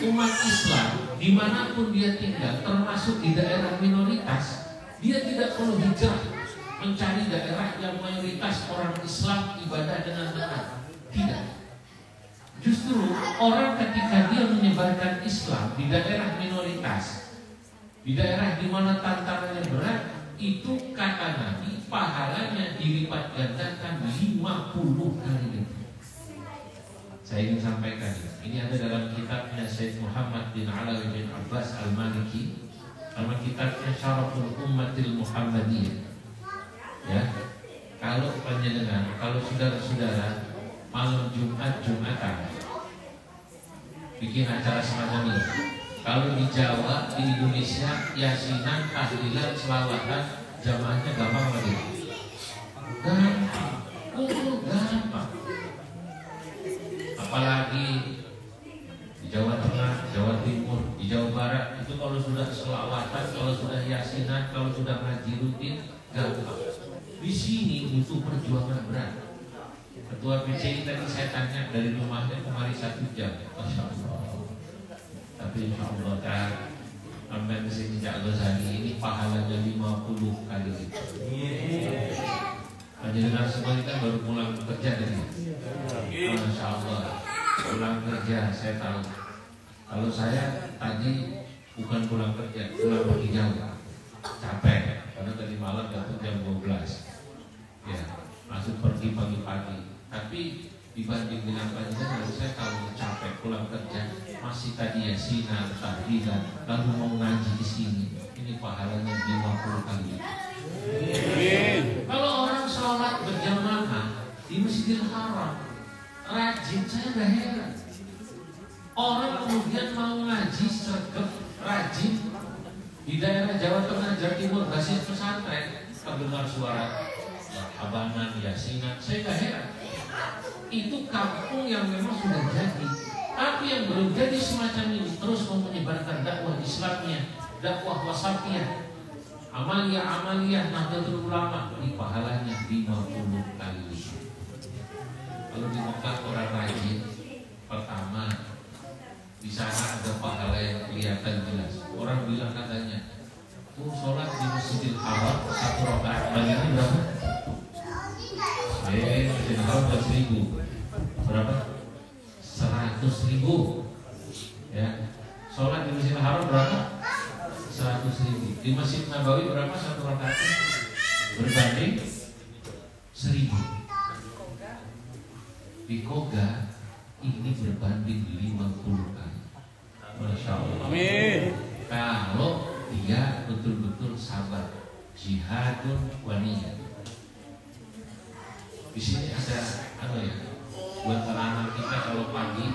umat Islam dimanapun dia tinggal, termasuk di daerah minoritas, dia tidak perlu hijrah mencari daerah yang mayoritas orang Islam ibadah dengan benar. Tidak. Justru orang ketika dia menyebarkan Islam di daerah minoritas, di daerah di mana tantangannya berat, itu kata Nabi pahalanya dilipat gandakan 50 kali lipat. Saya ingin sampaikan, ini ada dalam kitabnya Syekh Muhammad bin Alawi bin Abbas Al-Maliki, nama kitabnya Syaraful Ummatil Muhammadiyah. Ya, kalau panjenengan, kalau saudara-saudara malam Jumatan bikin acara semacam ini, kalau di Jawa, di Indonesia, yasinan, tahlilan, selawatan, jamaahnya gampang lagi. Gampang. Apalagi di Jawa Tengah, Jawa Timur, di Jawa Barat, itu kalau sudah selawatan, kalau sudah yasinan, kalau sudah ngaji rutin, gampang. Di sini butuh perjuangan berat. Ketua PCI tadi saya tanya dari rumahnya kemari 1 jam. Masya Allah. Tapi insya Allah kan sampai kesini Cak Ghazali ini pahalanya 50 kali lipat. Panjenengan semua ini kan baru pulang kerja tadi. Masya Allah, pulang kerja saya tahu. Kalau saya tadi bukan pulang kerja, pulang pergi jauh, capek karena tadi malam datang jam 12. Ya, masuk pergi pagi-pagi. Tapi dibanding dengan panjenengan, saya tahu capek pulang kerja, masih tadi yasinan, tahlilan, lalu mau ngaji di sini. Ini pahalanya 50 kali. Kalau orang sholat berjamaah di Masjidil Haram, rajin, saya nggak heran. Orang kemudian mau ngaji sergap, rajin di daerah Jawa Tengah, Jawa Timur, basis pesantren, terdengar suara abanan, yasinan, saya nggak heran. Itu kampung yang memang sudah jadi. Tapi yang belum jadi semacam ini terus mau menyebarkan dakwah Islamnya, dakwah wasatiyah, amaliyah Nahdlatul Ulama, ini pahalanya 50 kali. Kalau di Mekah orang rajin, pertama di sana ada pahala yang kelihatan jelas. Orang bilang katanya, sholat di Masjidil Haram 1 rakaat bagiannya berapa? Masjidil Haram 100.000. Berapa? 100.000. Ya. Sholat di Masjidil Haram berapa? 100.000. Di Masjid Nabawi berapa 1 rakaat? Berbanding 1.000. Di Koga ini berbanding 50 kali. Masya Allah. Amin. Kalau dia betul-betul sabar, jihadun wa niyah. Di sini ada apa ya? Buat anak-anak kita kalau pagi,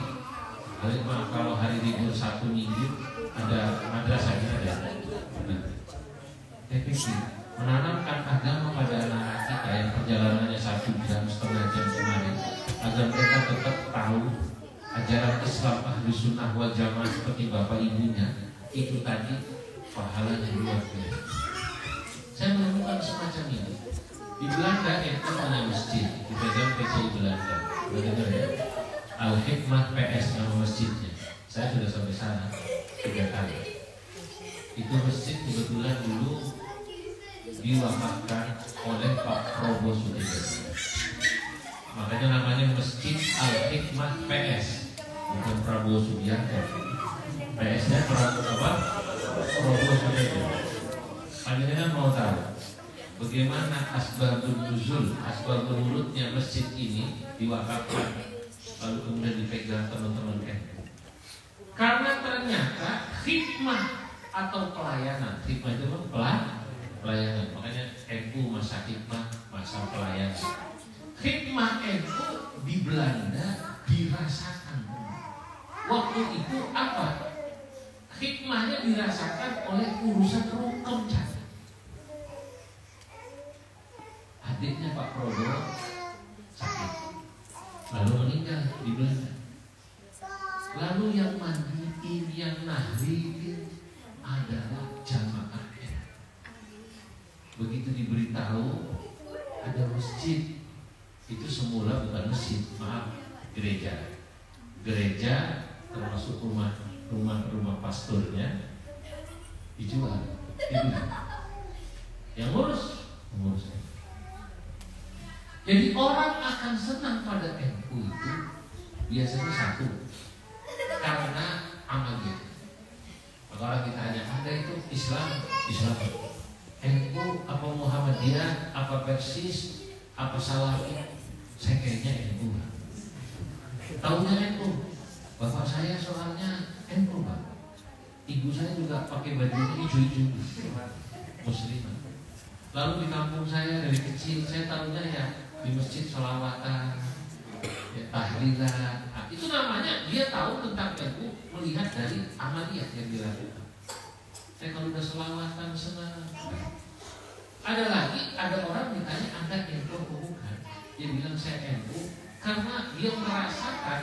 kalau hari libur 1 minggu ada madrasahnya ada. Efektif menanamkan agama pada anak-anak kita yang perjalanannya 1 agar mereka tetap tahu ajaran Islam ahli sunnah wal jamaah seperti bapak ibunya, itu tadi pahalanya luar biasa. Saya menemukan semacam ini. Di Belanda itu punya masjid, dipegang PCI Belanda. Dengar ya? Al-Hikmah PS nama masjidnya. Saya sudah sampai sana 3 kali. Itu masjid kebetulan dulu diwakafkan oleh Pak Prabowo Subianto. Makanya namanya Masjid Al-Hikmah PS, bukan Prabowo Subianto. PS-nya Prabowo Subianto. Panjenengan mau tahu bagaimana asbabun nuzul, asbabun nurutnya masjid ini diwakafkan lalu kemudian dipegang teman-teman karena ternyata hikmah atau pelayanan, hikmah itu pelayanan, makanya NU masa hikmah, masa pelayanan. Hikmah NU di Belanda dirasakan waktu itu apa? Hikmahnya dirasakan oleh urusan rukun saja. Adiknya Pak Prabowo sakit, lalu meninggal di Belanda. Lalu yang mandiin, yang nahriin adalah jamaahnya. Begitu diberitahu ada masjid, itu semula bukan masjid, maaf, gereja. Gereja termasuk rumah pastornya dijual. Yang ngurus. Jadi orang akan senang pada NU itu biasanya satu, karena amalnya. Maka orang kita hanya ada itu Islam, NU apa Muhammadiyah, apa Persis, apa Salafi, saya kayaknya NU. Tahunya NU, bapak saya soalnya NU Pak. Ibu saya juga pakai bajunya hijau-hijau, muslimah. Lalu di kampung saya dari kecil saya tahunya ya di masjid sholawatan, ya, tahlilan. Nah, itu namanya dia tahu tentang NU melihat dari amaliyah yang dilakukan. Saya kalau udah sholawatan senang. Ada orang ditanya Anda NU atau bukan? Dia bilang saya NU karena dia merasakan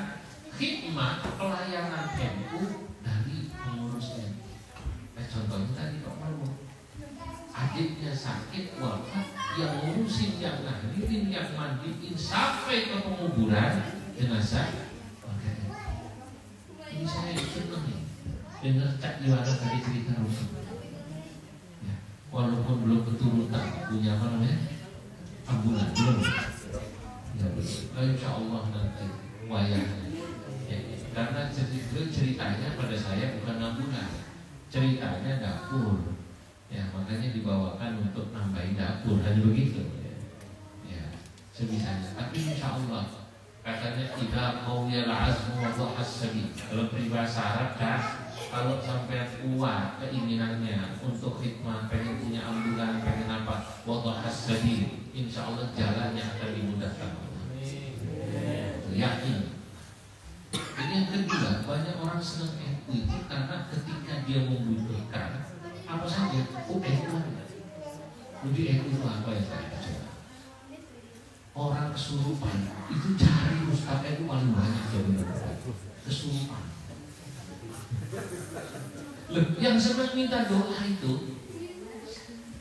hikmah pelayanan NU dari pengurusnya. Contohnya tadi Pak Prabowo, adiknya sakit wafat, yang ngurusin, yang ngadirin, yang mandiin sampai ke penguburan jenazah. Ini saya senang nih dengar Cak Iwana tadi cerita rusuh. Ya, walaupun belum keturutan punya apa namanya ambulan belum. Ya betul. Insya Allah nanti wayahnya. Ya, karena ceritanya pada saya bukan ambulan, ceritanya dapur. Ya, makanya dibawakan untuk nambahin dapur, hanya begitu. Ya, sebisanya. Tapi insya Allah, katanya tidak mau ya azmu wa dhahas-sabi. Dalam peribahasa Arab kan, kalau sampai kuat keinginannya untuk hikmah, pengen punya ambulan, pengen apa, wa dhahas-sabi, insya Allah jalannya akan dimudahkan. Yakin. Ini yang kedua, banyak orang senang NU itu karena ketika dia membutuhkan apa saja, NU. Lebih NU itu apa ya saya coba? Orang kesurupan itu cari Ustaz NU paling banyak sebenarnya. Kesurupan. Yang senang minta doa itu,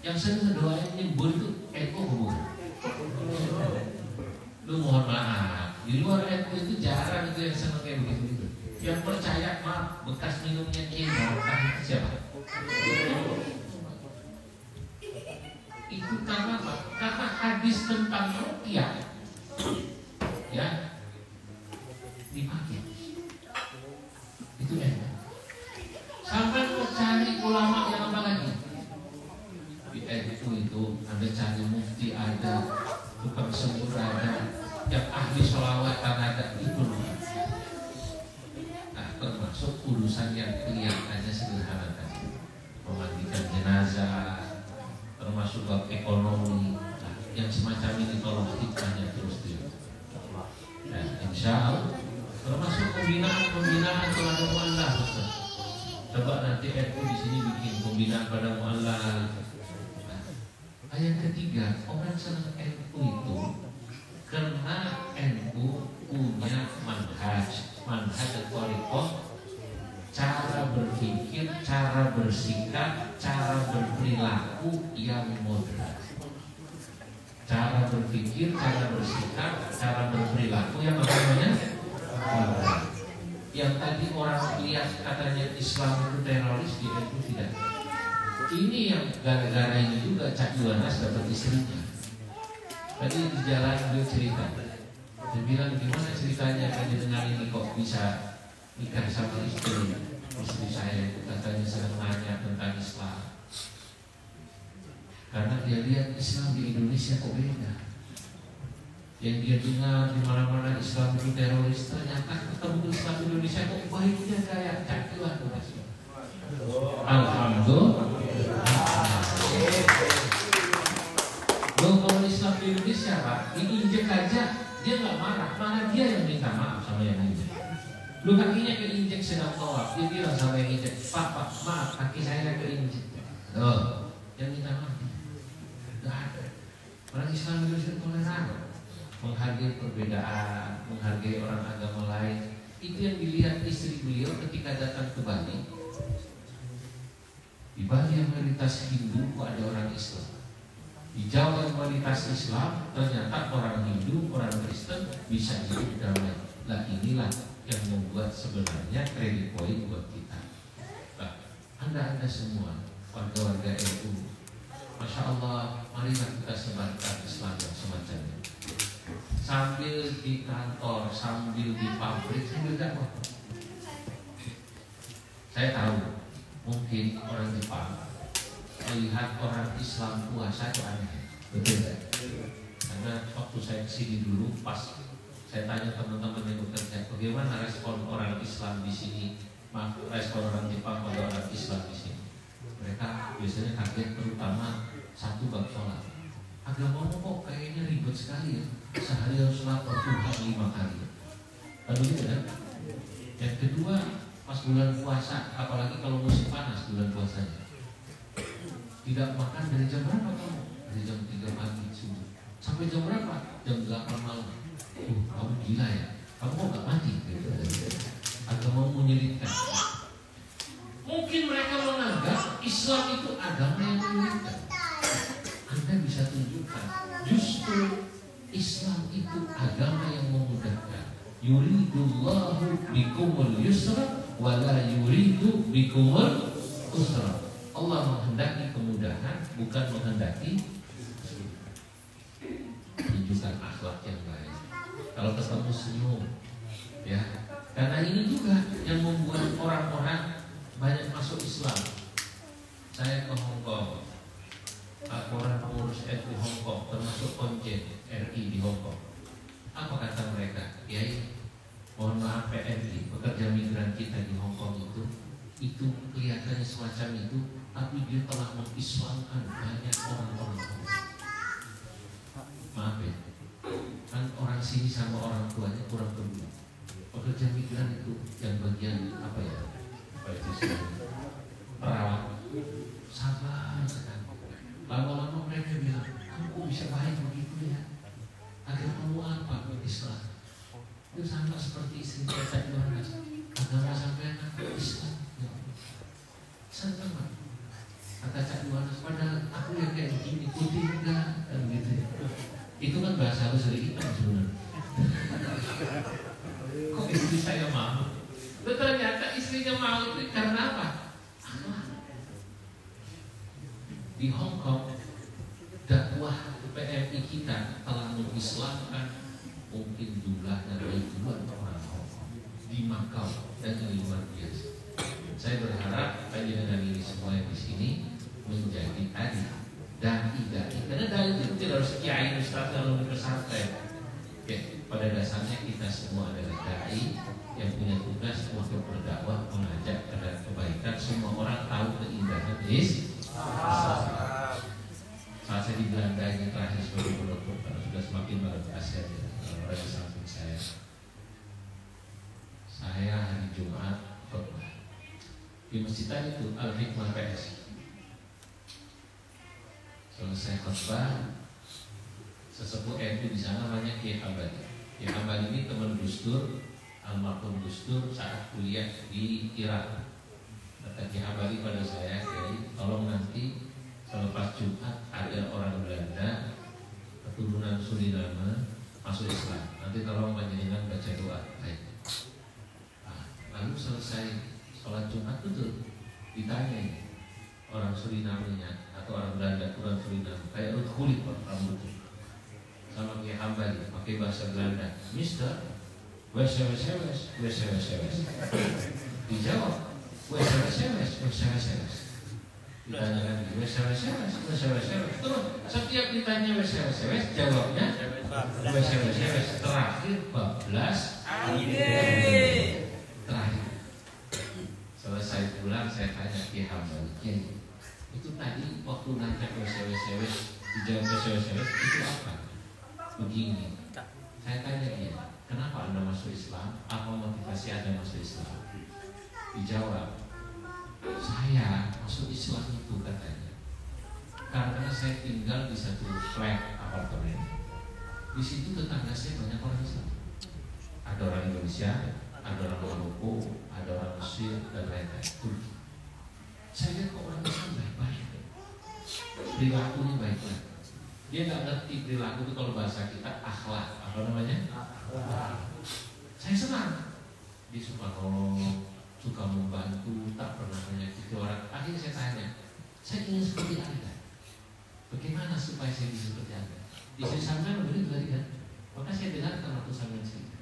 yang senang doain nyebur itu NU bukan? Lu mohon maaf, di luar NU itu jarang itu yang senang kayak begitu. Yang percaya maaf bekas minumnya kemo, itu siapa? Itu karena apa? Karena hadis tentang ruqyah ya dipakai. Itu enak. Sampai mau cari ulama yang apa lagi? Di NU itu ada cari mufti, ada tukang semur, ada yang ahli sholawatan, ada itu. Nah, termasuk urusan yang kelihatannya sederhana tadi, memandikan jenazah, termasuk bab ekonomi. Nah, yang semacam ini tolong hikmahnya terus dia. Dan insya Allah termasuk pembinaan kepada mu'allaf. Coba nanti NU di sini bikin pembinaan pada mu'allaf. Nah, yang ketiga, orang senang NU itu Karena NU punya manhaj thariqah, cara berpikir, cara bersikap, cara berperilaku yang moderat. Cara berpikir, cara bersikap, cara berperilaku yang apa namanya? Moderat. Yang tadi orang lihat katanya Islam itu teroris, di NU tidak. Ini yang gara-gara ini juga Cak Yuanas dapat istrinya. Tadi di jalan dia cerita, dia bilang gimana ceritanya tadi dengar ini kok bisa nikah sama istri saya itu katanya sedang nanya tentang Islam. Karena dia lihat Islam di Indonesia kok beda. Yang dia dengar di mana-mana Islam itu teroris, ternyata ketemu Islam Indonesia kok baiknya kayak Cak Yuanas. Alhamdulillah. Kalau Islam di Indonesia Pak, diinjek aja dia nggak marah, malah dia yang minta maaf sama yang injek. Lu kakinya keinjek sedang tawaf, dia bilang sama yang injek, Pak, maaf kaki saya keinjek. Yang minta maaf, nggak ada. Orang Islam di Indonesia toleran, menghargai perbedaan, menghargai orang agama lain. Itu yang dilihat istri beliau ketika datang ke Bali. Di Bali yang mayoritas Hindu kok ada orang Islam. Di Jawa yang mayoritas Islam, ternyata orang Hindu, orang Kristen bisa hidup damai. Nah inilah yang membuat sebenarnya kredit poin buat kita. Nah, Anda semua warga-warga NU, Masya Allah, marilah kita sebarkan Islam yang semacamnya. Sambil di kantor, sambil di pabrik, sambil dakwah. Saya tahu, mungkin orang Jepang melihat orang Islam puasa itu aneh, betul nggak? Karena waktu saya kesini dulu, pas saya tanya teman-teman yang bekerja, bagaimana respon orang Islam di sini, respon orang Jepang pada orang Islam di sini. Mereka biasanya kaget, terutama satu bab sholat. Agamamu kok kayaknya ribet sekali ya, sehari harus lapor Tuhan 5 kali. Lalu gitu kan? Yang kedua, pas bulan puasa, apalagi kalau musim panas bulan puasanya. Tidak makan dari jam berapa kamu? Dari jam 3 pagi subuh sampai jam berapa? Jam 8 malam. Kamu gila ya? Kamu kok gak mati? Agama menyulitkan. Mungkin mereka menganggap Islam itu agama yang menyulitkan. Anda bisa tunjukkan justru Islam itu agama yang memudahkan. Yuridullahu bikumul yusra wala yuridu bikumul usra. Allah menghendaki kemudahan, bukan menghendaki tunjukkan akhlak yang baik. Kalau ketemu senyum, ya. Karena ini juga yang membuat orang-orang banyak masuk Islam. Saya ke Hong Kong, laporan pengurus NU Hong Kong, termasuk konjen RI di Hong Kong. Apa kata mereka? Kiai, mohon maaf PNI, pekerja migran kita di Hong Kong itu kelihatannya semacam itu. Tapi dia telah mengislamkan banyak orang-orang. Maaf ya, kan orang sini sama orang tuanya kurang peduli. Pekerja migran itu yang bagian apa ya? Apa itu perawat. Sabar sekali. Lama-lama mereka bilang, kamu kok bisa baik begitu ya? Agamamu apa? Islam. Itu sama seperti istri kita Yuanas. Agama sampai anak Islam. Sama. Kata Cak Yuanas, padahal aku yang kayak begini, ikutin enggak? Dan gitu ya. Itu kan bahasa halus dari kita sebenarnya. Kok istri saya mau? Lalu ternyata istrinya mau itu karena apa? Di Hong Kong, dakwah PMI kita telah mengislamkan mungkin jumlahnya ribuan orang Hong Kong. Di Makau dan ini luar biasa. Saya berharap dengan ini semua yang di sini menjadi tadi dai. Karena dai itu tidak harus kiai, ustaz, kalau di pesantren. Oke, pada dasarnya kita semua adalah dai yang punya tugas untuk berdakwah, mengajak kepada kebaikan. Semua orang tahu keindahan Islam. Saat saya di Belanda ini terakhir sebagai penutup, karena sudah semakin beradaptasi orang di samping saya. Saya hari Jumat khutbah di masjid itu Al-Hikmah PS. Selesai khutbah, sesepuh NU di sana namanya Kiai Hambali. Kiai Hambali ini teman Gus Dur, almarhum Gus Dur saat kuliah di Irak. Kata Kiai Hambali pada saya, Kiai, tolong nanti selepas Jumat ada orang Belanda keturunan Suriname masuk Islam. Nanti tolong panjenengan baca doa. Baik. Lalu selesai sholat Jumat itu ditanya orang Suriname-nya atau orang Belanda kurang Suriname kayak urut kulit rambutnya sama Kiai Hambali pakai bahasa Belanda, Mister wes dijawab wes ditanya lagi wes terus setiap ditanya wes jawabnya wes terakhir 14 terakhir. Selesai pulang saya tanya Kiai Hambali, itu tadi waktu nanya wes dijawab wes itu apa? Begini, saya tanya dia, kenapa Anda masuk Islam? Apa motivasi Anda masuk Islam? Dijawab, saya masuk Islam itu katanya karena saya tinggal di satu flat apartemen. Di situ tetangga saya banyak orang Islam. Ada orang Indonesia, ada orang Maroko, ada orang Mesir dan lain-lain. Saya lihat kok orang Islam baik-baik, perilakunya baik-baik. Dia nggak ngerti perilaku itu kalau bahasa kita akhlak, apa namanya? Saya senang. Dia suka nolong, suka membantu, tak pernah menyakiti orang. Akhirnya saya tanya, saya ingin seperti Anda. Bagaimana supaya saya bisa seperti Anda? Di sini sampai begitu tadi kan? Maka saya dengarkan waktu sampai cerita.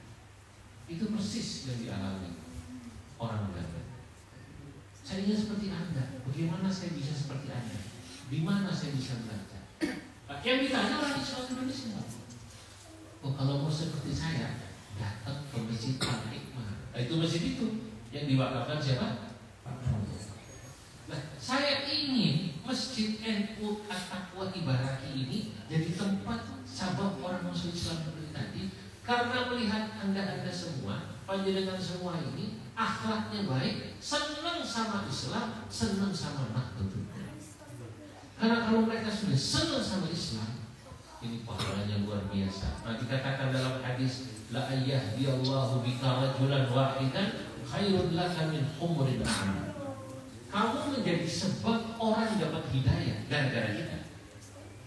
Itu persis yang dialami orang Belanda. Saya ingin seperti Anda. Bagaimana saya bisa seperti Anda? Di mana saya bisa belajar? Yang ditanya orang Islam Indonesia. Oh, kalau mau seperti saya, datang ke masjid Al-Hikmah. Itu masjid itu yang diwakafkan siapa? Nah, saya ingin masjid NU At-Taqwa Ibaraki ini jadi tempat sabab orang masuk Islam seperti tadi. Karena melihat anda semua, panjenengan semua ini akhlaknya baik, senang sama Islam, senang sama Nahdlatul Ulama. Karena kalau mereka sudah senang sama Islam, ini pahalanya luar biasa. Nah, dikatakan dalam hadis, la ayyadiyallahu bika rajulan wahidan khairun laka min humrin na'am. Kamu menjadi sebab orang dapat hidayah gara-gara kita.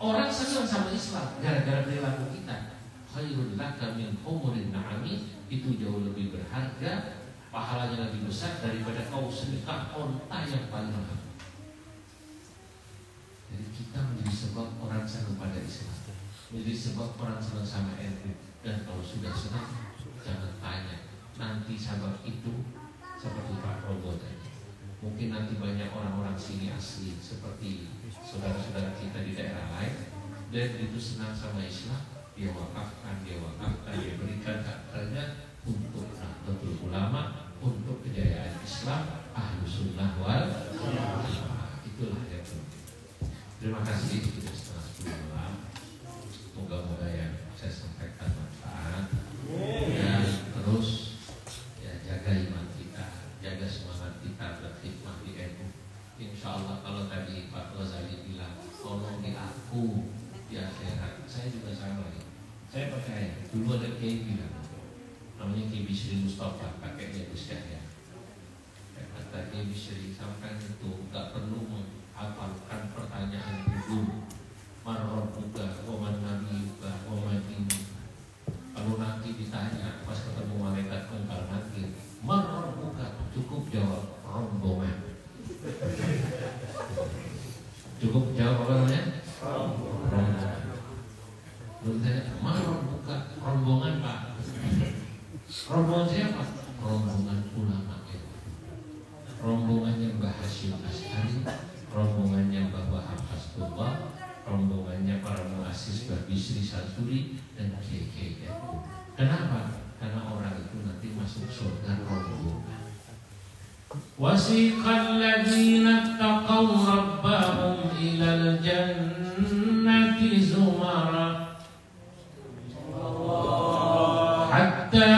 Orang senang sama Islam gara-gara perilaku kita. Khairun laka min humrin na'am, itu jauh lebih berharga, pahalanya lebih besar daripada kau sedekah onta yang paling mahal. Jadi kita menjadi sebab orang senang pada Islam, menjadi sebab orang senang sama NU. Dan kalau sudah senang, jangan tanya nanti sebab itu seperti Pak Robo tadi. Mungkin nanti banyak orang-orang sini asli seperti saudara-saudara kita di daerah lain, dan itu senang sama Islam, dia wakafkan, dia berikan hartanya untuk Nahdlatul Ulama, untuk kejayaan Islam, Ahlus Sunnah wal Jamaah. Itulah yang penting. Terima kasih sudah setengah 10 malam. Moga-moga yang saya sampaikan manfaat. Dan terus ya, jaga iman kita, jaga semangat kita berkhidmat di NU. Insya Allah kalau tadi Pak Ghazali bilang tolong di aku di akhirat, saya juga sama ya. Saya percaya. Dulu ada Kiai bilang, namanya Kiai Bisri Mustafa, kakeknya Gus Yahya. Kata Kiai Bisri, sampai itu nggak perlu menghafalkan pertanyaan dulu. Marrobuka, waman nabiyuka, wamadinu. Kalau nanti ditanya pas ketemu malaikat mungkar nakir, marrobuka, cukup jawab rombongan. Cukup jawab apa namanya? Rombongan. Lalu saya, marrobuka, rombongan Pak. Rombongan siapa? Rombongan ulama itu. Rombongannya Mbah Hasyim Asy'ari, rombongannya Mbah Wahab Hasbullah, rombongannya para muassis Mbah Bisri Santuri dan kiai-kiai NU. Kenapa? Karena orang itu nanti masuk surga rombongan. Wasiqal ladzina taqaw rabbahum ilal jannati zumara hatta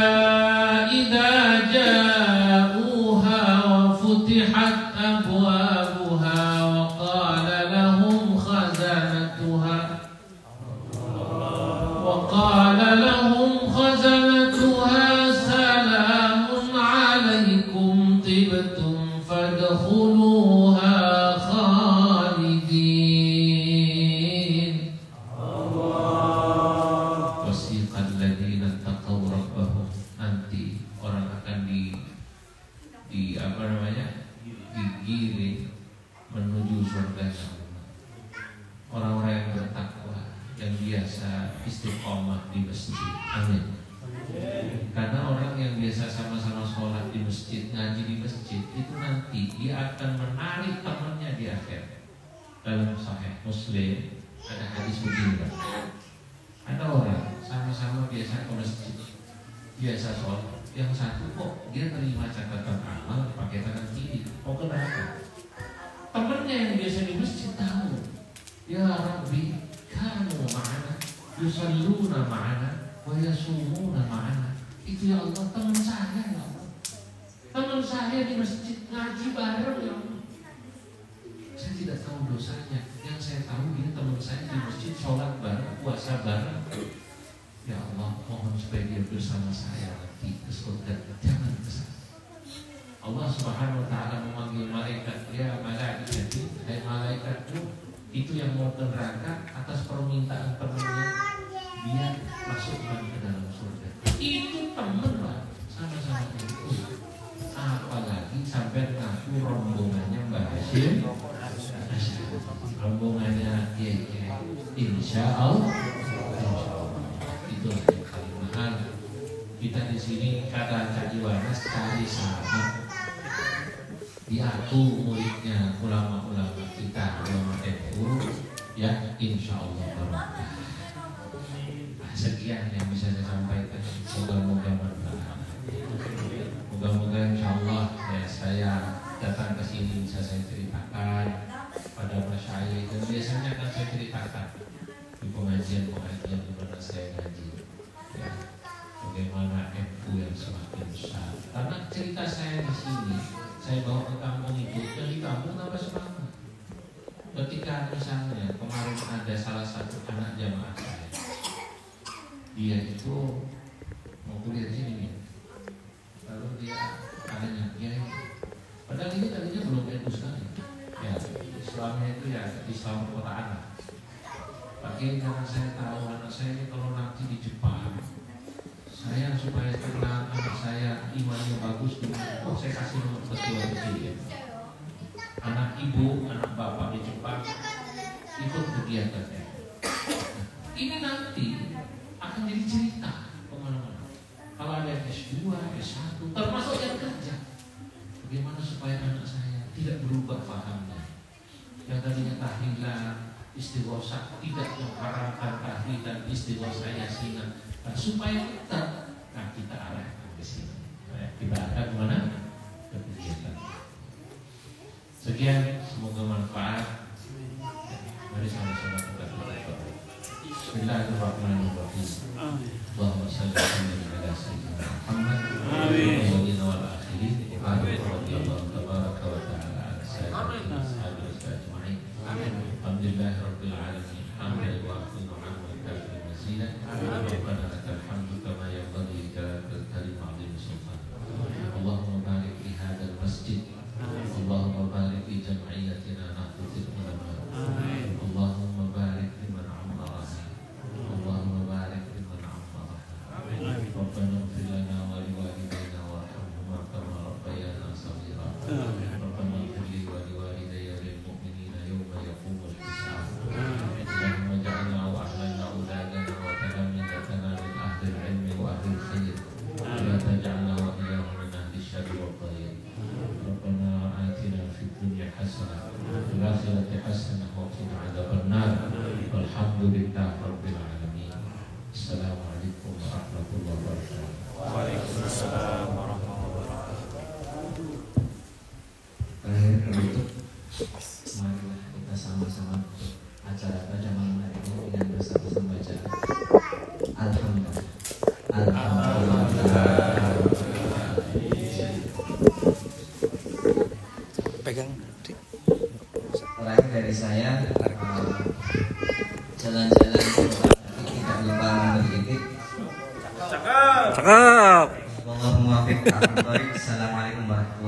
idza ja'uha wa futihat abwabuha wa qala lahum khazanatuha surganya Allah. Orang-orang yang bertakwa, yang biasa istiqomah di masjid. Amin. Karena orang yang biasa sama-sama sholat di masjid, ngaji di masjid, itu nanti dia akan menarik temannya di akhir. Dalam Sahih Muslim ada hadis begini, ada orang sama-sama biasa ke masjid, biasa sholat, yang satu kok dia terima catatan amal pakai tangan kiri. Oh kenapa? Temannya yang biasa di masjid tahu, ya Rabbi, kamu ma'ana, yusalluna ma'ana, wa yasumuna ma'ana. Itu ya Allah, teman saya ya Allah, teman saya di masjid ngaji bareng ya Allah. Saya tidak tahu dosanya, yang saya tahu ini teman saya di masjid sholat bareng, puasa bareng. Ya Allah, mohon supaya dia bersama saya nanti ke surga, jangan ke sana. Allah Subhanahu wa ta'ala memanggil malaikat, ya malaikatku, hai malaikatku, itu yang mau ke neraka atas permintaan temannya, dia masukkan ke dalam surga. Itu teman lah, sama-sama itu. Apalagi sampai ngaku rombongannya Mbak Hashim, rombongannya insya Allah. Itu yang paling mahal. Kita di sini kata Cak Iwanas cari sahabat. Diaku muridnya ulama-ulama kita, ulama NU, ya insya Allah barokah. Sekian yang bisa saya sampaikan. Moga-moga bermanfaat. Moga-moga insya Allah ya, saya datang ke sini bisa saya ceritakan pada masyayikh, dan biasanya akan saya ceritakan di pengajian-pengajian di mana saya ngaji. Ya, bagaimana NU yang semakin besar. Karena cerita saya di sini, saya bawa ke kampung itu, dan di kampung tambah semangat. Ketika misalnya kemarin ada salah satu anak jamaah saya, dia itu mau kuliah di sini, lalu dia tanya, ya, padahal ini tadinya belum NU sekali. Ya, Islamnya itu ya Islam perkotaan. Tapi karena saya tahu anak saya ini kalau nanti di Jepang, saya supaya tenang anak saya imannya bagus, saya kasih nomor ketua kecil ya. Anak ibu, anak bapak di Jepang ikut kegiatannya. Ini nanti akan jadi cerita kemana-mana. Kalau ada yang S2, S1, termasuk yang kerja, bagaimana supaya anak saya tidak berubah pahamnya. Yang tadinya tahlilan, istighosah, tidak mengharamkan tahlilan, istighosah Yasin, supaya kita arahkan ke sini. Kita arahkan kemana? Ke kegiatan. Sekian, semoga manfaat. Mari sama-sama kita berdoa. Bismillahirrahmanirrahim. Allahumma shalli ala sayyidina Muhammad wa ala wal akhirin. Radhiyallahu tabaraka wa ta'ala an sayyidina ajma'in. Alhamdulillahi rabbil alamin. Hamdan wa shukran wa takbir mazidan. Rabbana lakal hamdu kama yanbaghi li jalali kalimati sultan. Allahumma barik fi hadzal masjid. Allahumma barik fi jam'iyatina nahdlatul ulama. Allahumma barik liman amara. Allahumma barik liman amara. Rabbana ighfir lana wa li walidayna warhamhuma kama rabbayana shaghira. Rabbana ighfir li wa li walidayya lil mu'minina yawma yaqumul hisab. Allahumma ij'alna wa ahlalna auladana wa talamizatana min ahli al-ilmi wa ahli al-khair. La taj'alna wa iyyahum min ahli asy-syarri wad dhayr. Rabbana atina fid dunya hasanah wa fil akhirati hasanah wa qina adzabannar. Walhamdulillahi rabbil alamin. Assalamualaikum warahmatullahi wabarakatuh. Waalaikumsalam warahmatullahi wabarakatuh. Terakhir penutup, marilah kita sama-sama acara pada malam hari ini dengan bersama-sama baca Alhamdulillah. Pegang. Terakhir dari saya, jalan-jalan tapi tidak lupa berzikir. Cakep. Semoga muwafiq. Assalamualaikum warahmatullahi wabarakatuh.